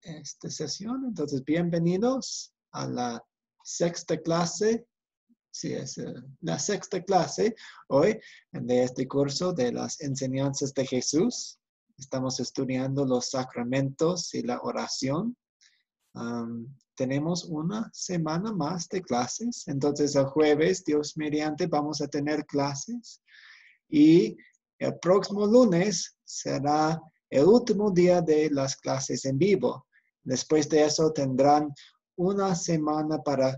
esta sesión. Entonces, bienvenidos a la sexta clase. Sí, es la sexta clase hoy de este curso de las enseñanzas de Jesús. Estamos estudiando los sacramentos y la oración. Tenemos una semana más de clases. Entonces, el jueves, Dios mediante, vamos a tener clases. Y el próximo lunes será el último día de las clases en vivo. Después de eso tendrán una semana para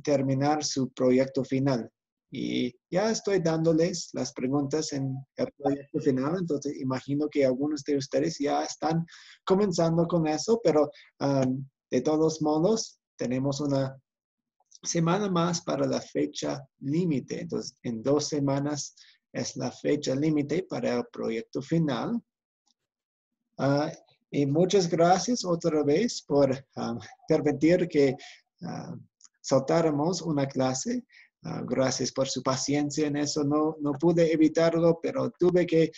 terminar su proyecto final. Y ya estoy dándoles las preguntas en el proyecto final, entonces imagino que algunos de ustedes ya están comenzando con eso, pero de todos modos tenemos una semana más para la fecha límite. Entonces, en 2 semanas es la fecha límite para el proyecto final. Y muchas gracias otra vez por permitir que saltáramos una clase. Gracias por su paciencia en eso. No pude evitarlo, pero tuve que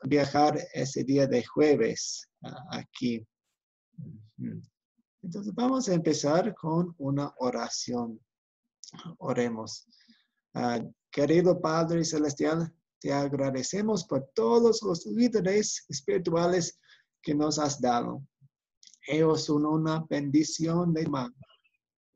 viajar ese día de jueves aquí. Entonces vamos a empezar con una oración. Oremos. Querido Padre Celestial, te agradecemos por todos los líderes espirituales que nos has dado. Ellos son una bendición de mano.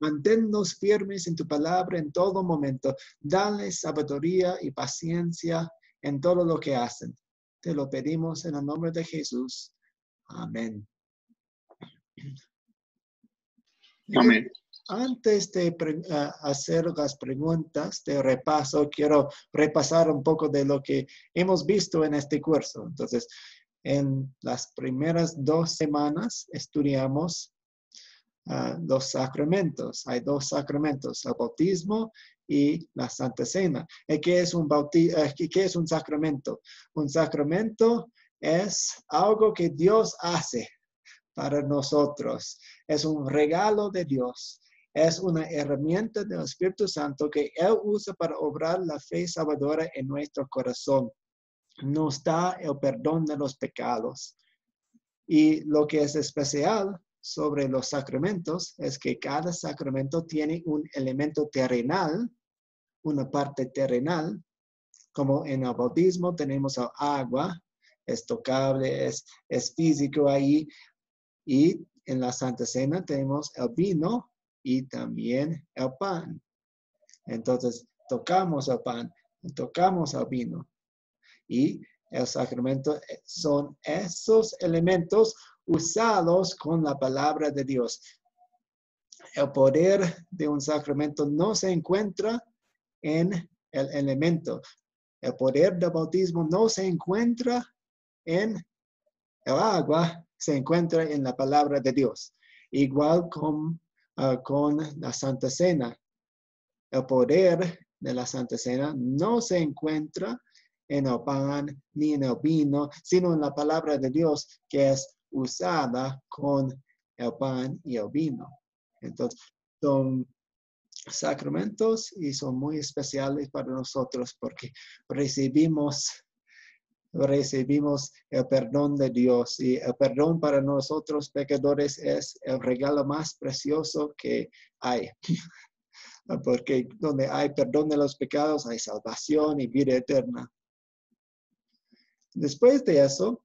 Manténnos firmes en tu palabra en todo momento. Dale sabiduría y paciencia en todo lo que hacen. Te lo pedimos en el nombre de Jesús. Amén. Amén. Antes de hacer las preguntas de repaso, quiero repasar un poco de lo que hemos visto en este curso. Entonces, en las primeras 2 semanas estudiamos los sacramentos. Hay 2 sacramentos, el bautismo y la Santa Cena. ¿Qué es ¿qué es un sacramento? Un sacramento es algo que Dios hace para nosotros. Es un regalo de Dios. Es una herramienta del Espíritu Santo que Él usa para obrar la fe salvadora en nuestro corazón. Nos da el perdón de los pecados. Y lo que es especial sobre los sacramentos es que cada sacramento tiene un elemento terrenal, una parte terrenal, como en el bautismo tenemos el agua, es tocable, es físico ahí, y en la Santa Cena tenemos el vino y también el pan. Entonces, tocamos el pan, tocamos el vino. Y el sacramento son esos elementos usados con la palabra de Dios. El poder de un sacramento no se encuentra en el elemento. El poder del bautismo no se encuentra en el agua, se encuentra en la palabra de Dios. Igual con la Santa Cena. El poder de la Santa Cena no se encuentra en el pan ni en el vino, sino en la palabra de Dios que es usada con el pan y el vino. Entonces, son sacramentos y son muy especiales para nosotros porque recibimos el perdón de Dios, y el perdón para nosotros pecadores es el regalo más precioso que hay. Porque donde hay perdón de los pecados hay salvación y vida eterna. Después de eso,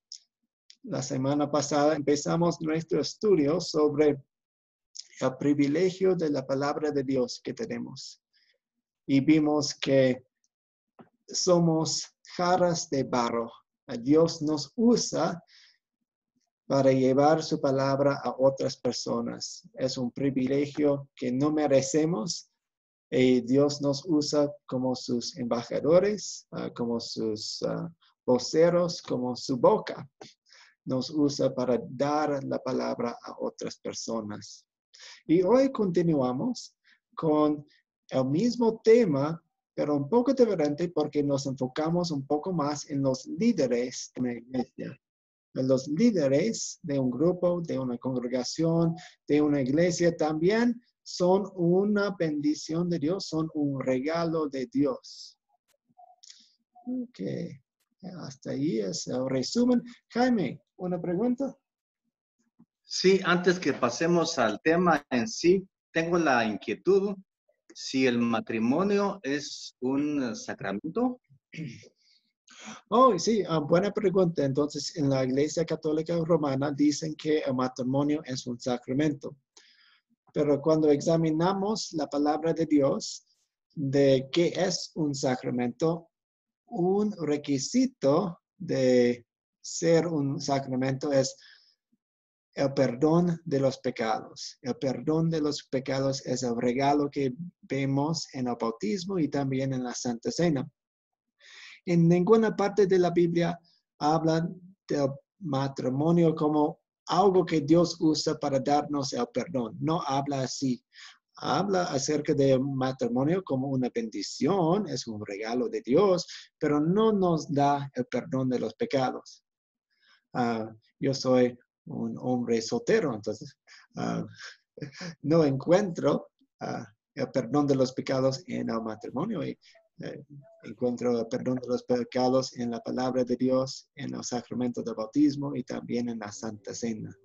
la semana pasada empezamos nuestro estudio sobre el privilegio de la palabra de Dios que tenemos. Y vimos que somos jarras de barro. Dios nos usa para llevar su palabra a otras personas. Es un privilegio que no merecemos. Y Dios nos usa como sus embajadores, como sus voceros, como su boca. Nos usa para dar la palabra a otras personas. Y hoy continuamos con el mismo tema, pero un poco diferente porque nos enfocamos un poco más en los líderes de la iglesia. Los líderes de un grupo, de una congregación, de una iglesia también son una bendición de Dios, son un regalo de Dios. Ok, hasta ahí es el resumen. Jaime, ¿una pregunta? Sí, antes que pasemos al tema en sí, tengo la inquietud si el matrimonio es un sacramento. Oh, sí, buena pregunta. Entonces, en la Iglesia Católica Romana dicen que el matrimonio es un sacramento. Pero cuando examinamos la palabra de Dios de qué es un sacramento, un requisito de ser un sacramento es el perdón de los pecados. El perdón de los pecados es el regalo que vemos en el bautismo y también en la Santa Cena. En ninguna parte de la Biblia hablan del matrimonio como algo que Dios usa para darnos el perdón. No habla así. Habla acerca del matrimonio como una bendición, es un regalo de Dios, pero no nos da el perdón de los pecados. Yo soy un hombre soltero, entonces no encuentro el perdón de los pecados en el matrimonio y encuentro el perdón de los pecados en la palabra de Dios, en el sacramento del bautismo y también en la Santa Cena.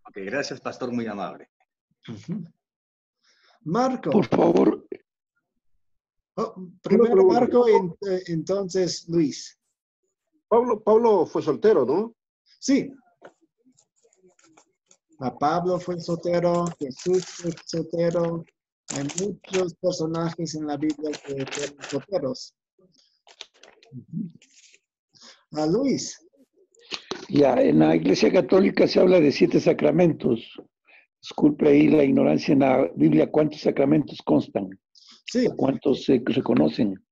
Ok, gracias, pastor, muy amable. Marco. Por favor. Primero Marco, entonces Luis. Pablo fue soltero, ¿no? Sí. Pablo fue soltero, Jesús fue soltero. Hay muchos personajes en la Biblia que fueron solteros. Luis. Ya, en la Iglesia Católica se habla de 7 sacramentos. Disculpe ahí la ignorancia en la Biblia. ¿Cuántos sacramentos constan? Sí. ¿Cuántos se reconocen?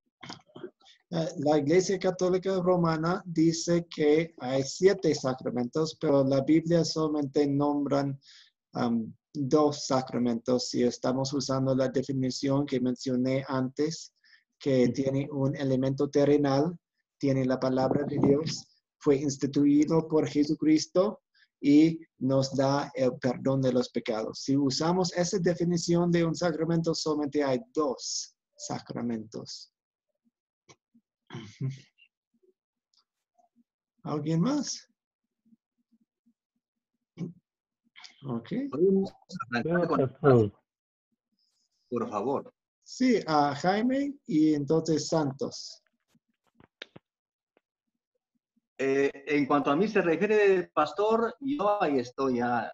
La Iglesia Católica Romana dice que hay 7 sacramentos, pero la Biblia solamente nombran 2 sacramentos. Si estamos usando la definición que mencioné antes, que tiene un elemento terrenal, tiene la palabra de Dios, fue instituido por Jesucristo y nos da el perdón de los pecados. Si usamos esa definición de un sacramento, solamente hay 2 sacramentos. ¿Alguien más? Ok. Por favor. Sí, a Jaime y entonces Santos. En cuanto a mí se refiere, pastor, yo ahí estoy ya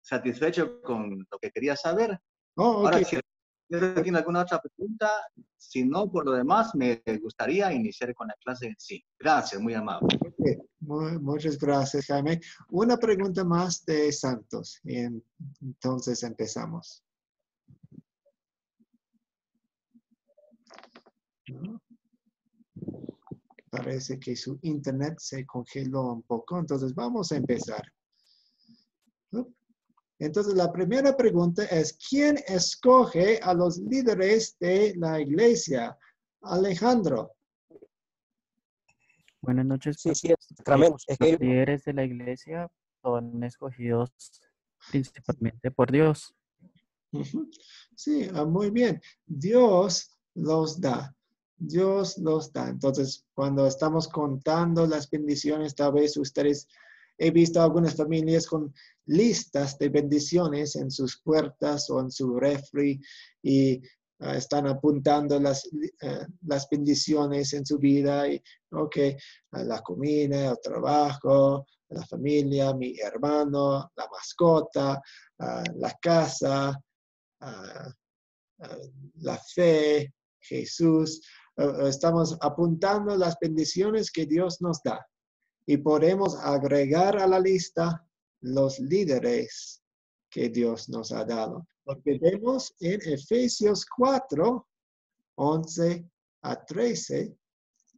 satisfecho con lo que quería saber. Oh, okay. Ahora, si tiene alguna otra pregunta, si no, por lo demás, me gustaría iniciar con la clase en sí. Gracias, muy amable. Okay. Muchas gracias, Jaime. Una pregunta más de Santos. Y entonces empezamos. ¿No? Parece que su internet se congeló un poco, entonces vamos a empezar. Entonces, la primera pregunta es, ¿quién escoge a los líderes de la iglesia? Alejandro. Buenas noches. Sí, sacramentos. Los líderes de la iglesia son escogidos principalmente por Dios. Sí, muy bien. Dios los da. Dios los da. Entonces, cuando estamos contando las bendiciones, tal vez ustedes, he visto algunas familias con listas de bendiciones en sus puertas o en su refri y están apuntando las bendiciones en su vida. Y, la comida, el trabajo, la familia, mi hermano, la mascota, la casa, la fe, Jesús. Estamos apuntando las bendiciones que Dios nos da y podemos agregar a la lista los líderes que Dios nos ha dado. Porque vemos en Efesios 4, 11 a 13,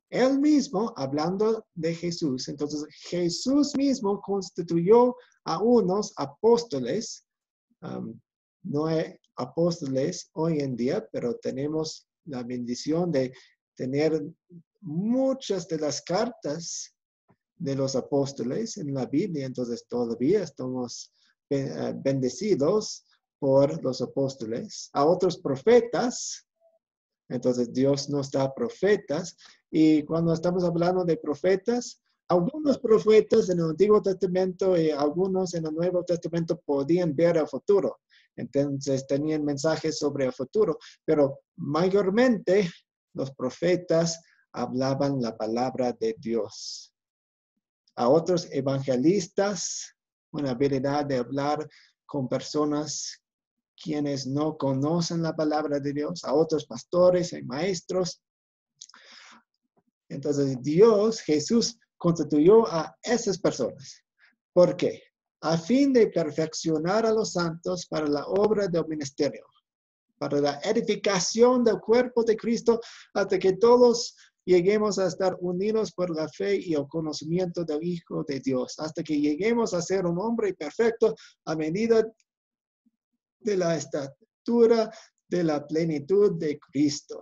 él mismo hablando de Jesús. Entonces Jesús mismo constituyó a unos apóstoles. No hay apóstoles hoy en día, pero tenemos la bendición de tener muchas de las cartas de los apóstoles en la Biblia. Entonces todavía estamos bendecidos por los apóstoles. A otros profetas, entonces Dios nos da profetas. Y cuando estamos hablando de profetas, algunos profetas en el Antiguo Testamento y algunos en el Nuevo Testamento podían ver el futuro. Entonces tenían mensajes sobre el futuro, pero mayormente los profetas hablaban la palabra de Dios. A otros evangelistas, una habilidad de hablar con personas quienes no conocen la palabra de Dios, a otros pastores y maestros. Entonces Dios, Jesús, constituyó a esas personas. ¿Por qué? A fin de perfeccionar a los santos para la obra del ministerio, para la edificación del cuerpo de Cristo, hasta que todos lleguemos a estar unidos por la fe y el conocimiento del Hijo de Dios, hasta que lleguemos a ser un hombre perfecto a medida de la estatura de la plenitud de Cristo.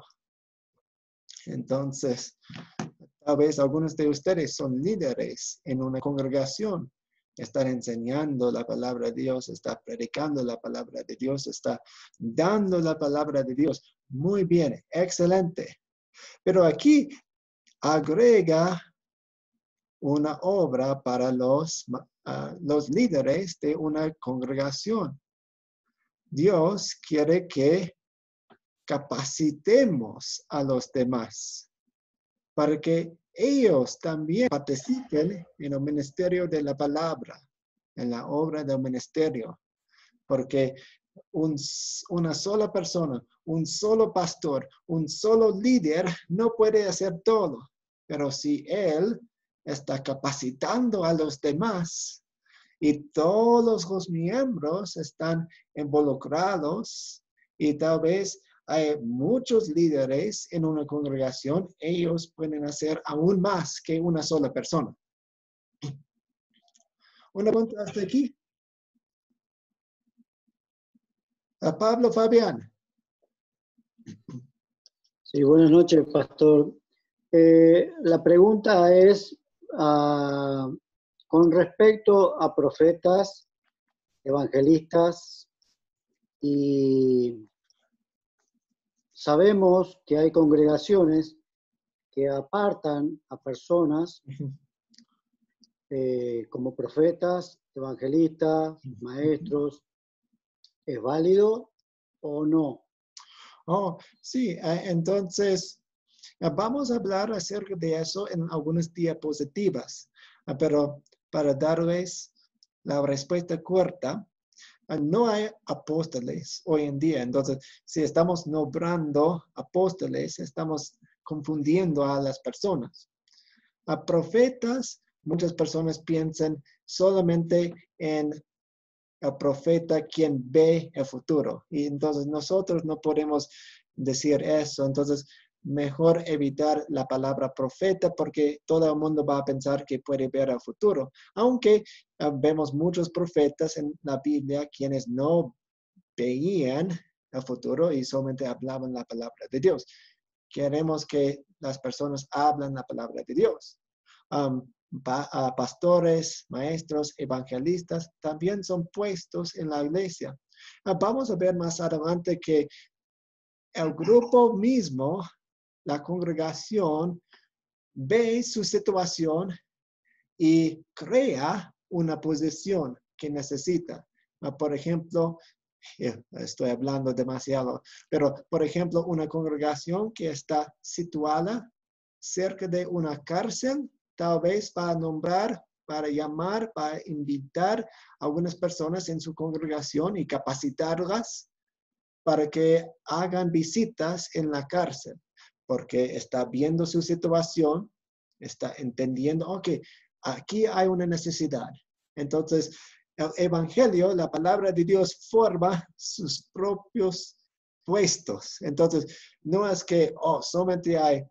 Entonces, tal vez algunos de ustedes son líderes en una congregación, están enseñando la palabra de Dios, está predicando la palabra de Dios, está dando la palabra de Dios. Muy bien, excelente. Pero aquí agrega una obra para los líderes de una congregación. Dios quiere que capacitemos a los demás para que ellos también participen en el ministerio de la palabra, en la obra del ministerio. Porque una sola persona, un solo pastor, un solo líder no puede hacer todo. Pero si él está capacitando a los demás y todos los miembros están involucrados y tal vez hay muchos líderes en una congregación, ellos pueden hacer aún más que una sola persona. ¿Una pregunta hasta aquí? A Pablo Fabián. Sí, buenas noches, pastor. La pregunta es con respecto a profetas, evangelistas, y sabemos que hay congregaciones que apartan a personas como profetas, evangelistas, maestros. ¿Es válido o no? Oh, sí, entonces vamos a hablar acerca de eso en algunas diapositivas, pero para darles la respuesta corta, no hay apóstoles hoy en día. Entonces, si estamos nombrando apóstoles, estamos confundiendo a las personas. A profetas, muchas personas piensan solamente en el profeta quien ve el futuro. Y entonces nosotros no podemos decir eso. Entonces, mejor evitar la palabra profeta porque todo el mundo va a pensar que puede ver el futuro. Aunque vemos muchos profetas en la Biblia quienes no veían el futuro y solamente hablaban la palabra de Dios. Queremos que las personas hablen la palabra de Dios. Pastores, maestros, evangelistas también son puestos en la iglesia. Vamos a ver más adelante que el grupo mismo, la congregación, ve su situación y crea una posición que necesita. Por ejemplo, estoy hablando demasiado, pero por ejemplo, una congregación que está situada cerca de una cárcel, tal vez para nombrar, para llamar, para invitar a algunas personas en su congregación y capacitarlas para que hagan visitas en la cárcel, porque está viendo su situación, está entendiendo, ok, aquí hay una necesidad. Entonces, el evangelio, la palabra de Dios, forma sus propios puestos. Entonces, no es que, solamente hay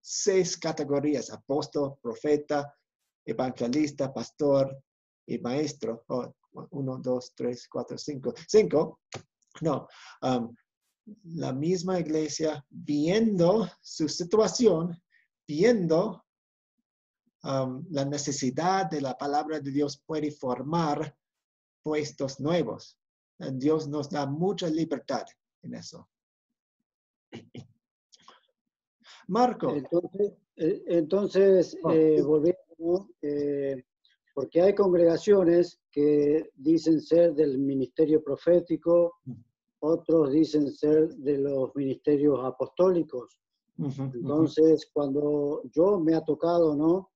6 categorías: apóstol, profeta, evangelista, pastor y maestro. 1, 2, 3, 4, 5. 5. No. La misma iglesia, viendo su situación, viendo la necesidad de la palabra de Dios, puede formar puestos nuevos. Dios nos da mucha libertad en eso. Marco. Entonces volviendo ¿no? Porque hay congregaciones que dicen ser del ministerio profético, otros dicen ser de los ministerios apostólicos. Entonces, cuando yo me ha tocado, ¿no?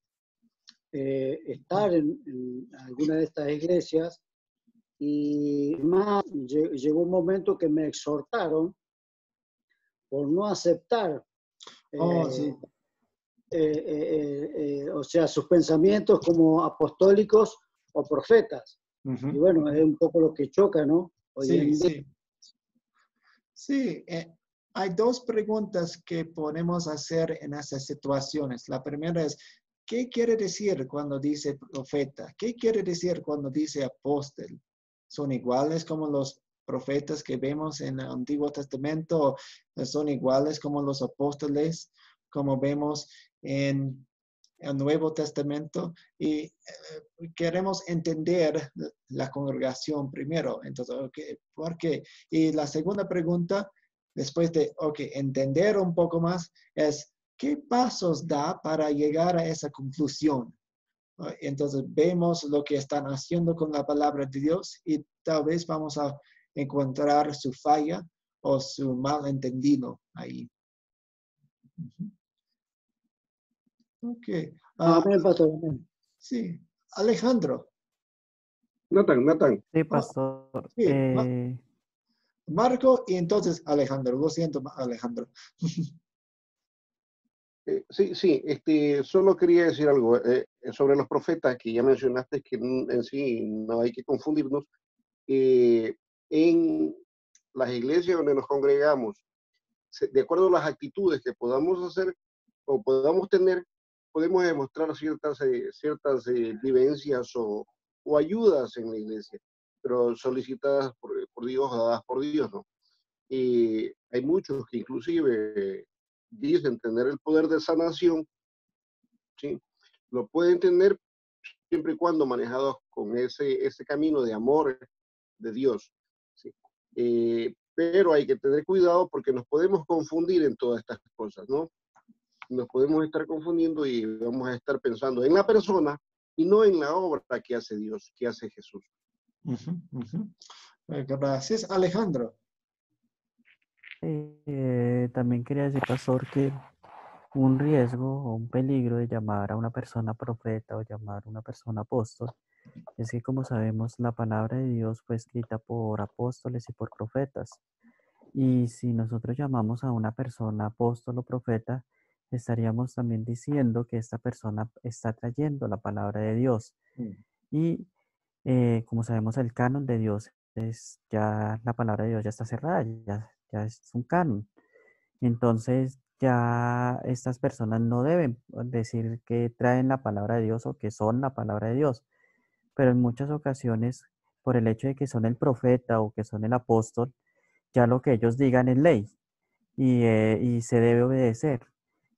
Estar en alguna de estas iglesias, y más llegó un momento que me exhortaron por no aceptar, Oh, sí. o sea, sus pensamientos como apostólicos o profetas. Y bueno, es un poco lo que choca, ¿no? Hoy Sí, en día. sí. Sí, hay dos preguntas que podemos hacer en esas situaciones. La primera es, ¿qué quiere decir cuando dice profeta? ¿Qué quiere decir cuando dice apóstol? ¿Son iguales como los profetas que vemos en el Antiguo Testamento? ¿Son iguales como los apóstoles, como vemos en el Nuevo Testamento? Y queremos entender la congregación primero. Entonces, ¿por qué? Y la segunda pregunta, después de entender un poco más, es ¿qué pasos da para llegar a esa conclusión? Entonces vemos lo que están haciendo con la palabra de Dios y tal vez vamos a encontrar su falla o su malentendido ahí. Ok. Amén, pastor. Amén. Sí. Alejandro. Nathan. Sí, pastor. Sí. Marco y entonces Alejandro. Lo siento, Alejandro. Sí, solo quería decir algo sobre los profetas que ya mencionaste, que en sí no hay que confundirnos. En las iglesias donde nos congregamos, de acuerdo a las actitudes que podamos hacer o podamos tener, podemos demostrar ciertas vivencias o ayudas en la iglesia, pero solicitadas por Dios, dadas por Dios, ¿no? Y hay muchos que inclusive dicen tener el poder de sanación, ¿sí? Lo pueden tener siempre y cuando manejados con ese camino de amor de Dios, ¿sí? Pero hay que tener cuidado porque nos podemos confundir en todas estas cosas, ¿no? Nos podemos estar confundiendo y vamos a estar pensando en la persona y no en la obra que hace Dios, que hace Jesús. Gracias, Alejandro. También quería decir, pastor, que un riesgo o un peligro de llamar a una persona profeta o llamar a una persona apóstol es que, como sabemos, la palabra de Dios fue escrita por apóstoles y por profetas. Y si nosotros llamamos a una persona apóstol o profeta, estaríamos también diciendo que esta persona está trayendo la palabra de Dios. Y como sabemos, el canon de Dios es ya, la palabra de Dios ya está cerrada, ya es un canon. Entonces, ya estas personas no deben decir que traen la palabra de Dios o que son la palabra de Dios, pero en muchas ocasiones, por el hecho de que son el profeta o que son el apóstol, ya lo que ellos digan es ley y se debe obedecer.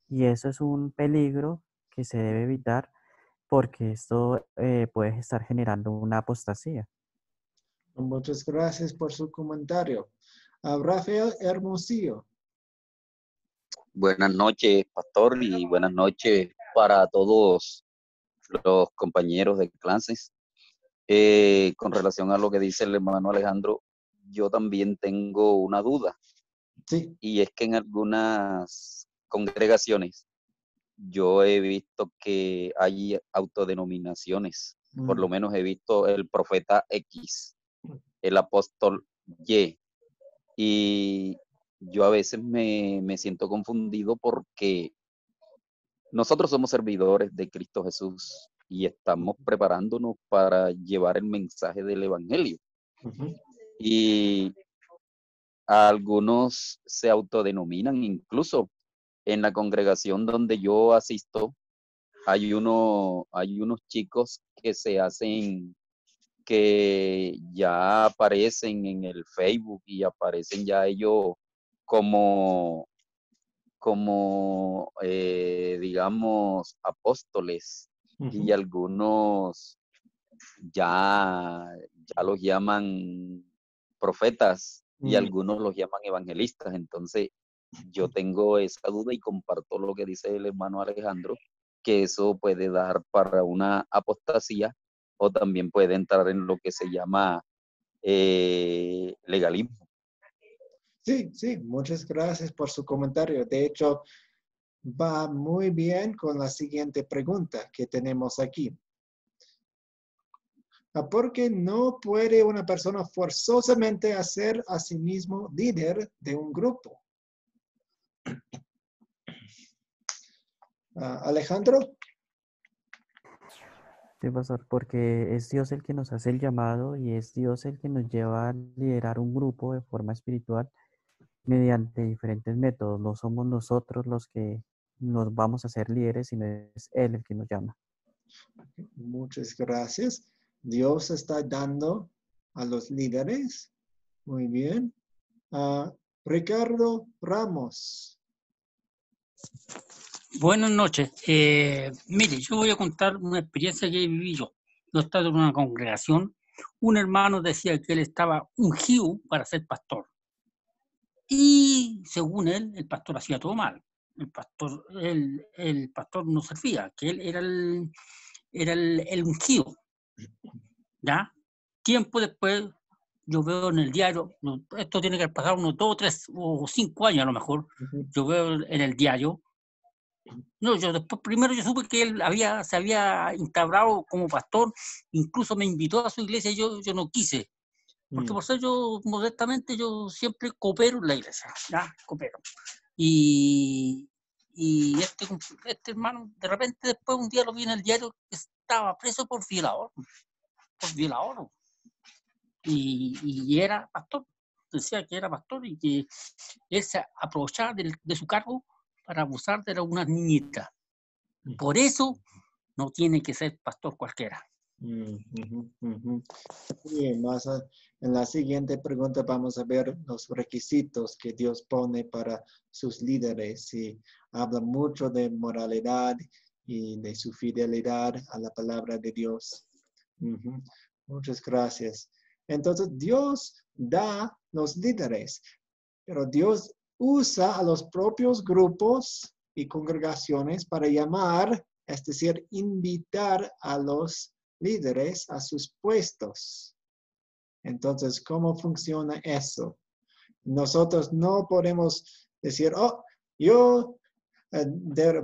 Y eso es un peligro que se debe evitar porque esto puede estar generando una apostasía. Muchas gracias por su comentario. Rafael Hermosillo. Buenas noches, pastor, y buenas noches para todos los compañeros de clases. Con relación a lo que dice el hermano Alejandro, yo también tengo una duda. Sí. Y es que en algunas congregaciones yo he visto que hay autodenominaciones. Por lo menos he visto el profeta X, el apóstol Y. Y yo a veces me siento confundido porque nosotros somos servidores de Cristo Jesús y estamos preparándonos para llevar el mensaje del Evangelio. Y algunos se autodenominan, incluso en la congregación donde yo asisto, hay unos chicos que se hacen, que ya aparecen en el Facebook y aparecen ya ellos como digamos, apóstoles, y algunos ya los llaman profetas y algunos los llaman evangelistas. Entonces, yo tengo esa duda y comparto lo que dice el hermano Alejandro, que eso puede dar para una apostasía o también puede entrar en lo que se llama legalismo. Sí, sí, muchas gracias por su comentario. De hecho, va muy bien con la siguiente pregunta que tenemos aquí. ¿Por qué no puede una persona forzosamente hacer a sí mismo líder de un grupo? Alejandro. Sí, pastor, porque es Dios el que nos hace el llamado y es Dios el que nos lleva a liderar un grupo de forma espiritual mediante diferentes métodos. No somos nosotros los que nos vamos a hacer líderes, sino es Él el que nos llama. Muchas gracias. Dios está dando a los líderes. Muy bien. Ricardo Ramos. Buenas noches. Mire, yo voy a contar una experiencia que viví yo. Yo estaba en una congregación. Un hermano decía que él estaba ungido para ser pastor. Y según él, el pastor hacía todo mal. El pastor no servía, que él era el ungido. ¿Ya? Tiempo después, yo veo en el diario, esto tiene que haber pasado unos 2, 3 o 5 años a lo mejor, yo veo en el diario. No, yo después, primero yo supe que él se había instaurado como pastor, incluso me invitó a su iglesia y yo no quise. Porque por ser yo, modestamente, yo siempre coopero en la iglesia, ¿ya? Coopero. Y este hermano, de repente después un día lo vi en el diario que estaba preso por violador. Y era pastor, decía que era pastor y que él se aprovechaba de su cargo para abusar de unas niñitas. Por eso no tiene que ser pastor cualquiera. Bien, en la siguiente pregunta vamos a ver los requisitos que Dios pone para sus líderes y habla mucho de moralidad y de su fidelidad a la palabra de Dios. Muchas gracias. Entonces, Dios da los líderes, pero Dios usa a los propios grupos y congregaciones para llamar, es decir, invitar a los líderes a sus puestos. Entonces, ¿cómo funciona eso? Nosotros no podemos decir, yo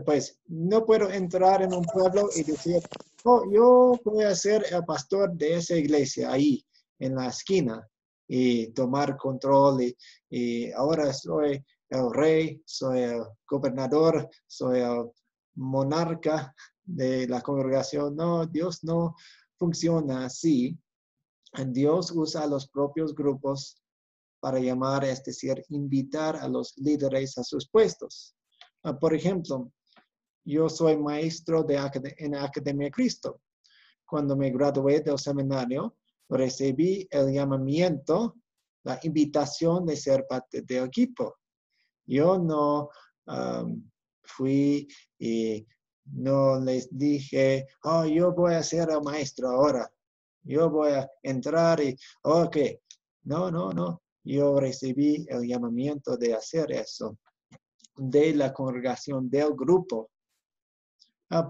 pues no puedo entrar en un pueblo y decir, yo voy a ser el pastor de esa iglesia ahí en la esquina y tomar control y ahora soy el rey, soy el gobernador, soy el monarca de la congregación. No, Dios no funciona así. Dios usa a los propios grupos para llamar, es decir, invitar a los líderes a sus puestos. Por ejemplo, yo soy maestro en la Academia Cristo. Cuando me gradué del seminario, recibí el llamamiento, la invitación de ser parte del equipo. Yo no fui y no les dije, yo voy a ser el maestro ahora. Yo voy a entrar y, ok. No. Yo recibí el llamamiento de hacer eso, de la congregación, del grupo.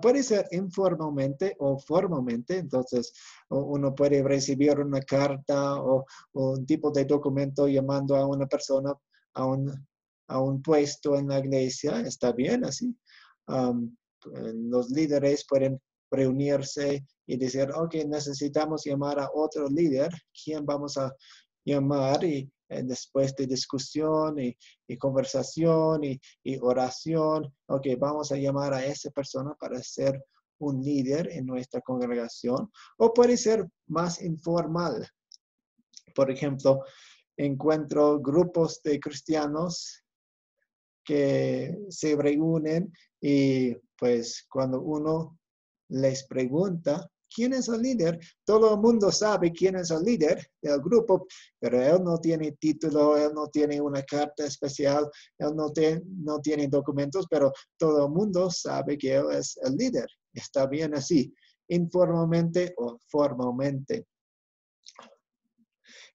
Puede ser informalmente o formalmente, entonces uno puede recibir una carta o un tipo de documento llamando a una persona a un puesto en la iglesia, está bien así. Los líderes pueden reunirse y decir, ok, necesitamos llamar a otro líder, ¿quién vamos a llamar? Y después de discusión y conversación y oración, ok, vamos a llamar a esa persona para ser un líder en nuestra congregación. O puede ser más informal. Por ejemplo, encuentro grupos de cristianos que se reúnen y pues cuando uno les pregunta, ¿quién es el líder? Todo el mundo sabe quién es el líder del grupo, pero él no tiene título, él no tiene una carta especial, él no tiene documentos, pero todo el mundo sabe que él es el líder. Está bien así, informalmente o formalmente.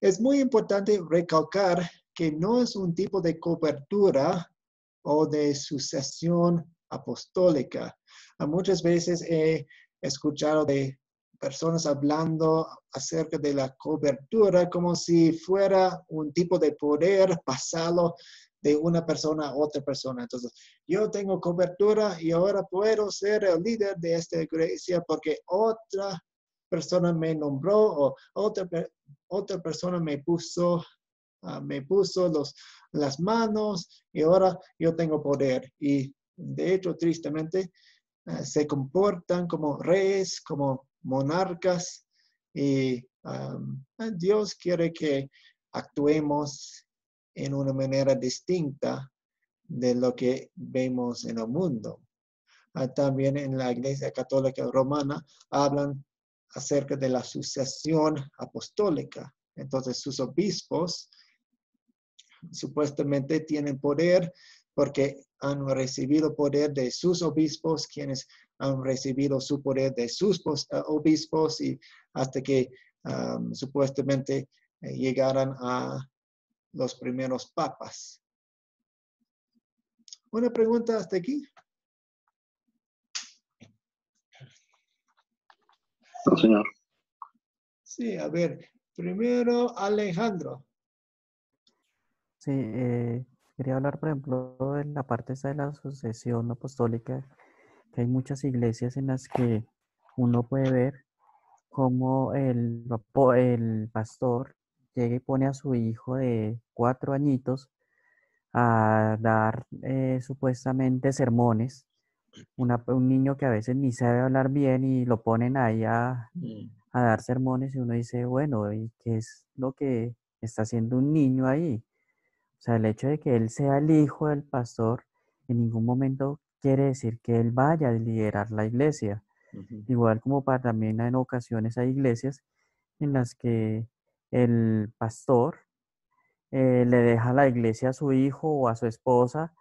Es muy importante recalcar que no es un tipo de cobertura o de sucesión apostólica. Muchas veces he escuchado de personas hablando acerca de la cobertura como si fuera un tipo de poder pasado de una persona a otra persona. Entonces, yo tengo cobertura y ahora puedo ser el líder de esta iglesia porque otra persona me nombró o otra persona me puso las manos y ahora yo tengo poder. Y de hecho, tristemente, se comportan como reyes, como monarcas y Dios quiere que actuemos en una manera distinta de lo que vemos en el mundo. También en la Iglesia Católica Romana hablan acerca de la sucesión apostólica. Entonces sus obispos supuestamente tienen poder porque han recibido poder de sus obispos, quienes han recibido su poder de sus obispos y hasta que supuestamente llegaran a los primeros papas. ¿Una pregunta hasta aquí? Señor. Sí, a ver, primero Alejandro. Sí, quería hablar, por ejemplo, de la parte esta de la sucesión apostólica, que hay muchas iglesias en las que uno puede ver cómo el pastor llega y pone a su hijo de 4 añitos a dar supuestamente sermones. Un niño que a veces ni sabe hablar bien y lo ponen ahí a dar sermones y uno dice, bueno, ¿y qué es lo que está haciendo un niño ahí? O sea, el hecho de que él sea el hijo del pastor en ningún momento quiere decir que él vaya a liderar la iglesia. Igual como para también en ocasiones hay iglesias en las que el pastor le deja la iglesia a su hijo o a su esposa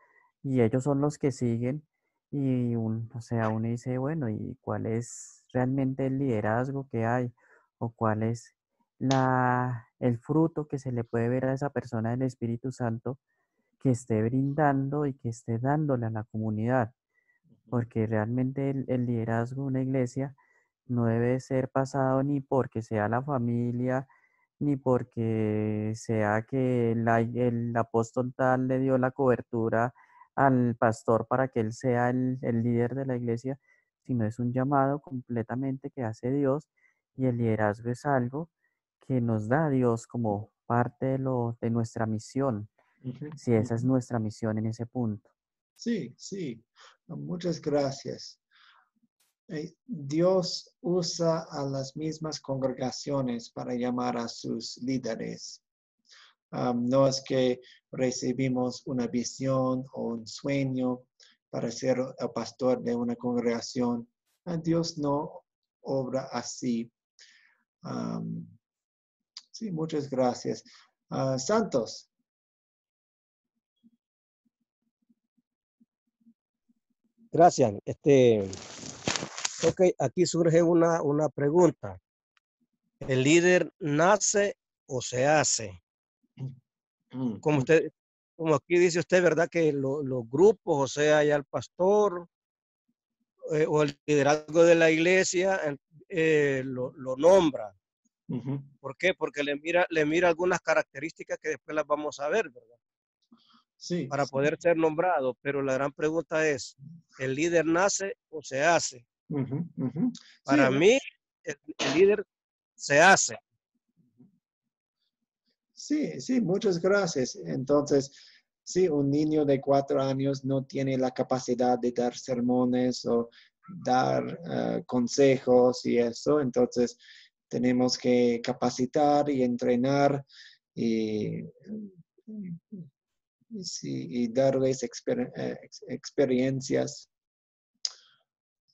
y ellos son los que siguen y o sea, uno dice, bueno, ¿y cuál es realmente el liderazgo que hay? ¿O cuál es el fruto que se le puede ver a esa persona del Espíritu Santo que esté brindando y que esté dándole a la comunidad? Porque realmente el liderazgo de una iglesia no debe ser pasado ni porque sea la familia, ni porque sea que el apóstol tal le dio la cobertura al pastor para que él sea el líder de la iglesia, sino es un llamado completamente que hace Dios y el liderazgo es algo que nos da Dios como parte de nuestra misión, si esa es nuestra misión en ese punto. Sí, sí. Muchas gracias. Dios usa a las mismas congregaciones para llamar a sus líderes. No es que recibimos una visión o un sueño para ser el pastor de una congregación. Dios no obra así. Sí, muchas gracias. Santos. Gracias. Ok, aquí surge una pregunta. ¿El líder nace o se hace? Como aquí dice usted, ¿verdad? Que los grupos, o sea, ya el pastor o el liderazgo de la iglesia lo nombra. ¿Por qué? Porque le mira algunas características que después las vamos a ver, ¿verdad? Sí. Para poder ser nombrado. Pero la gran pregunta es, ¿el líder nace o se hace? Para mí, el líder se hace. Sí, sí, muchas gracias. Entonces, sí, un niño de 4 años no tiene la capacidad de dar sermones o dar consejos y eso. Entonces, tenemos que capacitar y entrenar y darles experiencias.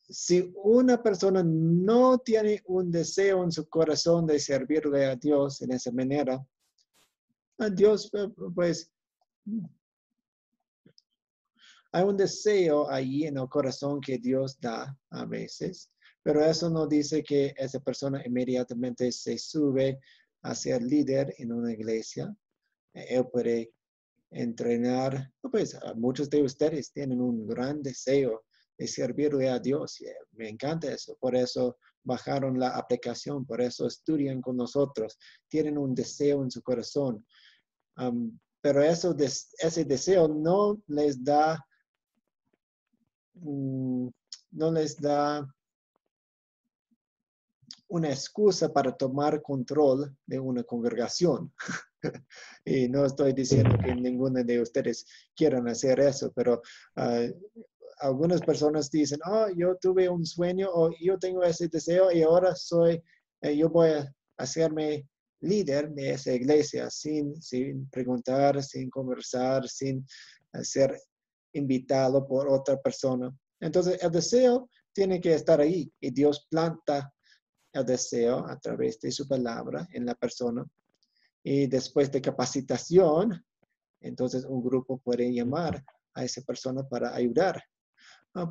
Si una persona no tiene un deseo en su corazón de servirle a Dios en esa manera, a Dios, pues, hay un deseo ahí en el corazón que Dios da a veces, pero eso no dice que esa persona inmediatamente se sube a ser líder en una iglesia. Él puede entrenar, pues muchos de ustedes tienen un gran deseo de servirle a Dios. Y me encanta eso. Por eso bajaron la aplicación, por eso estudian con nosotros. Tienen un deseo en su corazón. Pero ese deseo no les da una excusa para tomar control de una congregación. Y no estoy diciendo que ninguno de ustedes quieran hacer eso, pero algunas personas dicen, oh, yo tuve un sueño o yo tengo ese deseo y ahora yo voy a hacerme líder de esa iglesia sin preguntar, sin conversar, sin ser invitado por otra persona. Entonces, el deseo tiene que estar ahí y Dios planta el deseo a través de su palabra en la persona. Y después de capacitación, entonces un grupo puede llamar a esa persona para ayudar.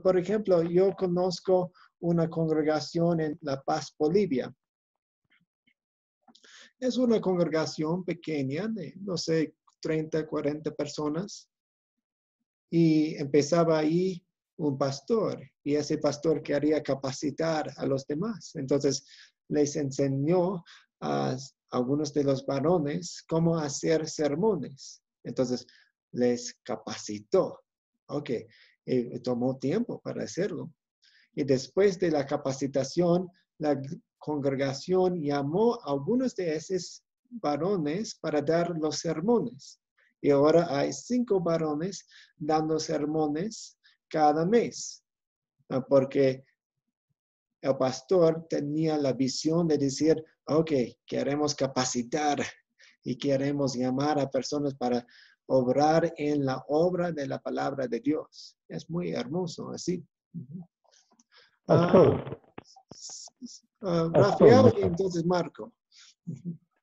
Por ejemplo, yo conozco una congregación en La Paz, Bolivia. Es una congregación pequeña de, no sé, 30, 40 personas. Y empezaba ahí un pastor. Y ese pastor quería capacitar a los demás. Entonces, les enseñó a algunos de los varones cómo hacer sermones. Entonces, les capacitó. Ok, tomó tiempo para hacerlo. Y después de la capacitación, la congregación llamó a algunos de esos varones para dar los sermones. Y ahora hay 5 varones dando sermones cada mes. Porque el pastor tenía la visión de decir, ok, queremos capacitar y queremos llamar a personas para obrar en la obra de la palabra de Dios. Es muy hermoso así. Rafael y entonces Marco.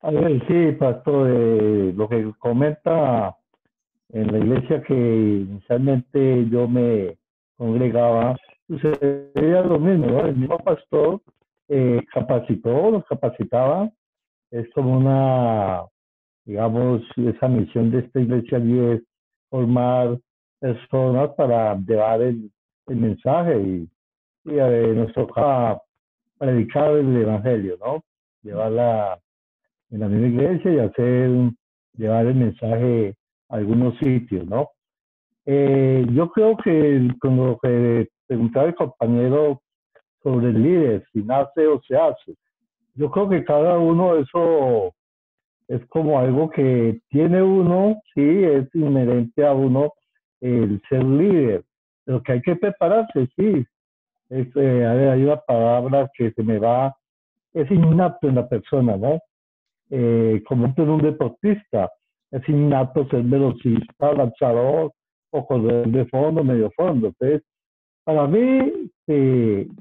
A ver, sí, pastor, lo que comenta en la iglesia que inicialmente yo me congregaba, sucedía lo mismo, ¿no? El mismo pastor nos capacitaba. Es como una, digamos, esa misión de esta iglesia allí es formar personas para llevar el mensaje y nos toca predicar el evangelio, ¿no? Llevarla en la misma iglesia y llevar el mensaje a algunos sitios, ¿no? Yo creo que con lo que preguntaba el compañero sobre el líder, si nace o se hace, yo creo que cada uno eso es como algo que tiene uno, sí, es inherente a uno el ser líder, pero que hay que prepararse, sí. Hay una palabra que se me va, es innato en la persona, ¿no? Como en un deportista, es innato ser velocista, lanzador o correr de fondo, medio fondo. Entonces, para mí,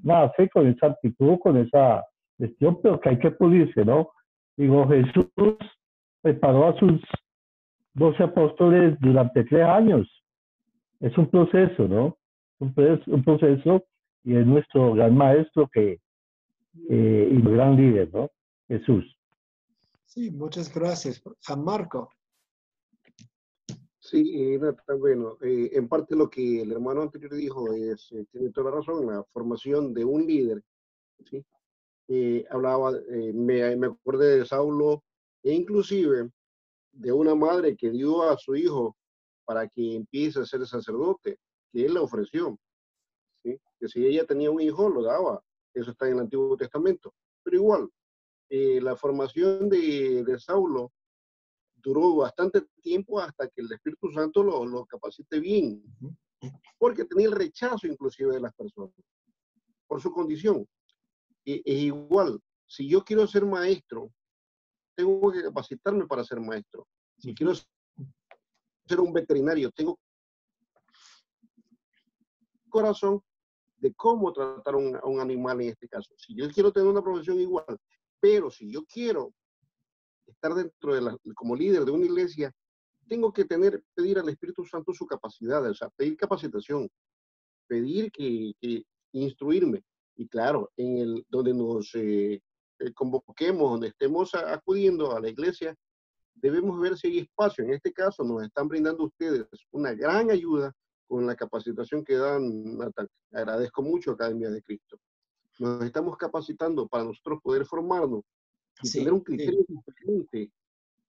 nace con esa actitud, con esa gestión, pero que hay que pulirse, ¿no? Digo, Jesús preparó a sus 12 apóstoles durante 3 años. Es un proceso, ¿no? Un proceso y es nuestro gran maestro y gran líder, ¿no? Jesús. Sí, muchas gracias. A Marco. Sí, Nathan, bueno, en parte lo que el hermano anterior dijo tiene toda la razón, la formación de un líder, ¿sí? Hablaba, me acordé de Saulo e inclusive de una madre que dio a su hijo para que empiece a ser sacerdote, que él le ofreció, ¿sí? Que si ella tenía un hijo, lo daba. Eso está en el Antiguo Testamento. Pero igual, la formación de Saulo duró bastante tiempo hasta que el Espíritu Santo lo capacite bien, porque tenía el rechazo inclusive de las personas por su condición. Es igual, si yo quiero ser maestro, tengo que capacitarme para ser maestro. Si quiero ser un veterinario, tengo corazón de cómo tratar a un animal en este caso. Si yo quiero tener una profesión igual, pero si yo quiero estar dentro como líder de una iglesia, tengo que pedir al Espíritu Santo su capacidad, o sea, pedir capacitación, pedir que instruirme. Y claro, donde nos convoquemos, donde estemos acudiendo a la iglesia, debemos ver si hay espacio. En este caso, nos están brindando ustedes una gran ayuda con la capacitación que dan, Nathan. Agradezco mucho a Academia de Cristo. Nos estamos capacitando para nosotros poder formarnos y tener un criterio diferente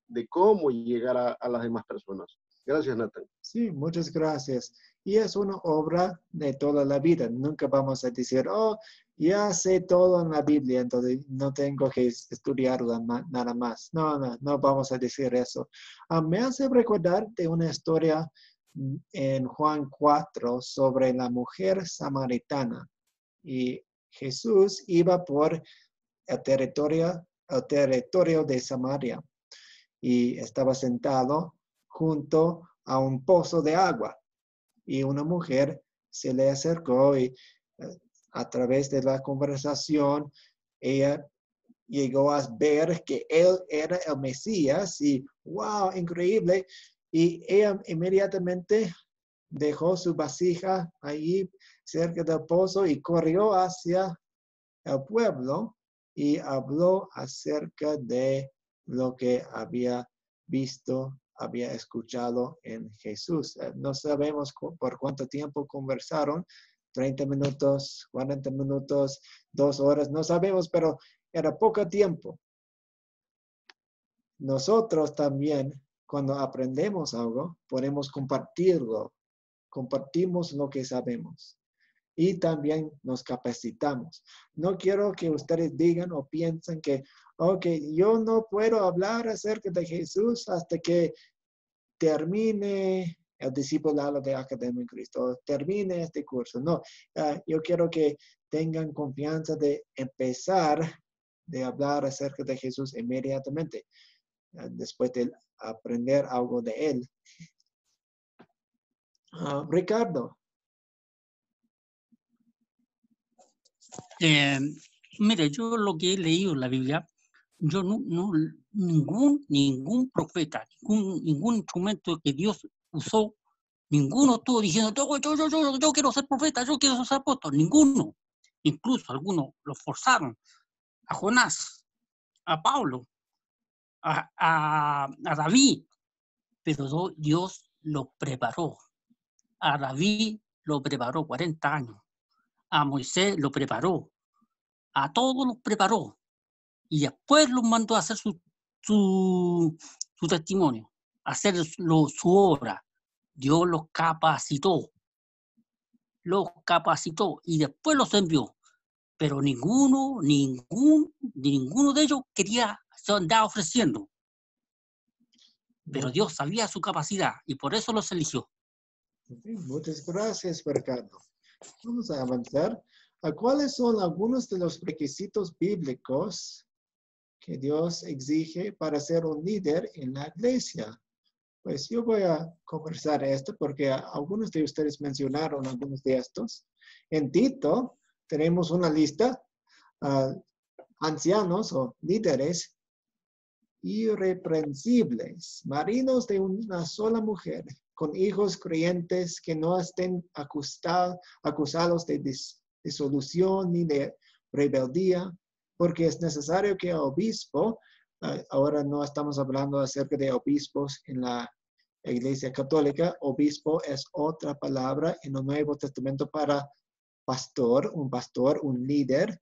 de cómo llegar a las demás personas. Gracias, Nathan. Sí, muchas gracias. Y es una obra de toda la vida. Nunca vamos a decir, oh, ya sé todo en la Biblia, entonces no tengo que estudiarla nada más. No vamos a decir eso. Me hace recordar de una historia en Juan 4 sobre la mujer samaritana. Y Jesús iba por el territorio de Samaria y estaba sentado junto a un pozo de agua. Y una mujer se le acercó y a través de la conversación, ella llegó a ver que él era el Mesías y wow, increíble. Y ella inmediatamente dejó su vasija ahí cerca del pozo y corrió hacia el pueblo y habló acerca de lo que había visto, había escuchado en Jesús. No sabemos por cuánto tiempo conversaron, 30 minutos, 40 minutos, 2 horas, no sabemos, pero era poco tiempo. Nosotros también, cuando aprendemos algo, podemos compartirlo. Compartimos lo que sabemos. Y también nos capacitamos. No quiero que ustedes digan o piensen que, ok, yo no puedo hablar acerca de Jesús hasta que termine el discipulado de Academia de Cristo, termine este curso. No, yo quiero que tengan confianza de empezar de hablar acerca de Jesús inmediatamente, después de aprender algo de Él. Ricardo. Mire, yo lo que he leído en la Biblia, yo ningún profeta, ningún instrumento que Dios usó, ninguno estuvo diciendo, yo quiero ser profeta, yo quiero ser apóstol, ninguno. Incluso algunos lo forzaron. A Jonás, a Pablo, a David, pero Dios lo preparó. A David lo preparó 40 años. A Moisés lo preparó. A todos los preparó. Y después los mandó a hacer su testimonio, a hacer su obra. Dios los capacitó y después los envió. Pero ninguno de ellos se andaba ofreciendo. Pero Dios sabía su capacidad y por eso los eligió. Muchas gracias, Ricardo. Vamos a avanzar. ¿Cuáles son algunos de los requisitos bíblicos que Dios exige para ser un líder en la iglesia? Pues yo voy a conversar esto porque algunos de ustedes mencionaron algunos de estos. En Tito tenemos una lista, ancianos o líderes irreprensibles, maridos de una sola mujer, con hijos creyentes que no estén acusados de disolución ni de rebeldía, porque es necesario que el obispo, ahora no estamos hablando acerca de obispos en la Iglesia Católica, obispo es otra palabra en el Nuevo Testamento para pastor, un líder,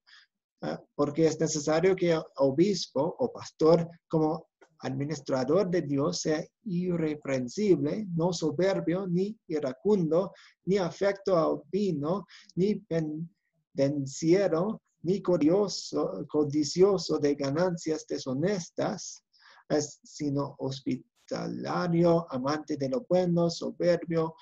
porque es necesario que el obispo o pastor como administrador de Dios sea irreprensible, no soberbio, ni iracundo, ni afecto al vino, ni pendenciero, ni codicioso de ganancias deshonestas, sino hospitalario, amante de lo bueno, soberbio,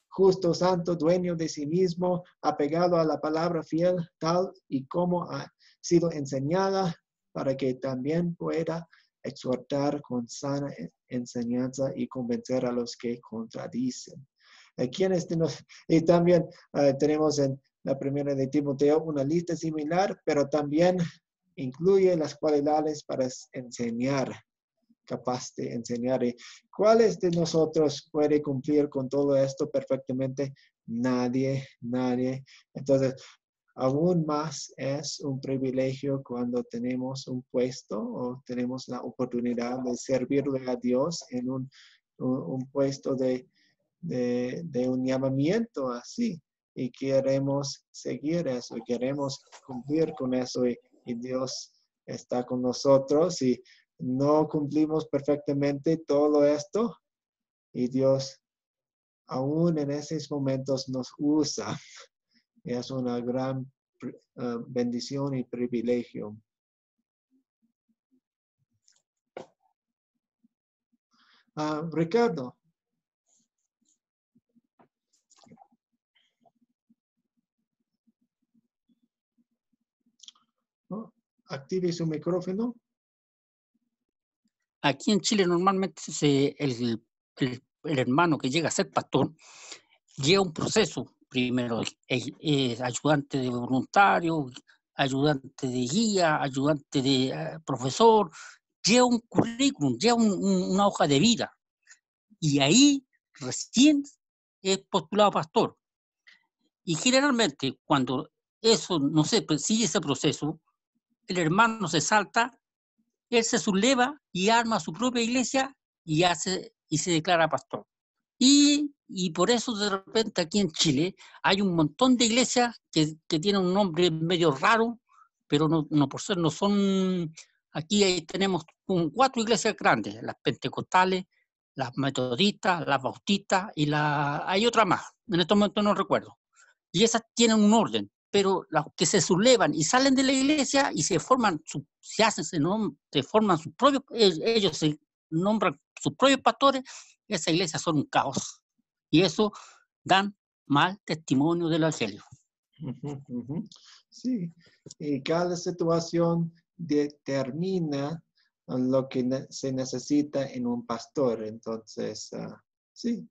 justo, santo, dueño de sí mismo, apegado a la palabra fiel, tal y como ha sido enseñada, para que también pueda exhortar con sana enseñanza y convencer a los que contradicen. Y también tenemos en la primera de Timoteo una lista similar, pero también incluye las cualidades para enseñar, capaz de enseñar. ¿Y cuáles de nosotros puede cumplir con todo esto perfectamente? Nadie. Entonces, aún más es un privilegio cuando tenemos un puesto o tenemos la oportunidad de servirle a Dios en un puesto de de un llamamiento así. Y queremos seguir eso, y queremos cumplir con eso, y Dios está con nosotros, y no cumplimos perfectamente todo esto, y Dios aún en esos momentos nos usa. Es una gran bendición y privilegio. Ricardo. Active su micrófono. Aquí en Chile normalmente el hermano que llega a ser pastor lleva un proceso. Primero es ayudante de voluntario, ayudante de guía, ayudante de profesor, lleva un currículum, lleva una hoja de vida. Y ahí recién es postulado pastor. Y generalmente cuando eso, no sé, pues sigue ese proceso, el hermano se salta, él se subleva y arma su propia iglesia y se declara pastor. Y por eso de repente aquí en Chile hay un montón de iglesias que tienen un nombre medio raro, pero no por ser, no son, aquí tenemos 4 iglesias grandes, las pentecostales, las metodistas, las bautistas y hay otra más, en estos momentos no recuerdo. Y esas tienen un orden, pero las que se sublevan y salen de la iglesia y se forman, se forman sus propios, ellos se nombran sus propios pastores, esas iglesias son un caos. Y eso dan mal testimonio del evangelio. Sí, y cada situación determina lo que se necesita en un pastor. Entonces, sí,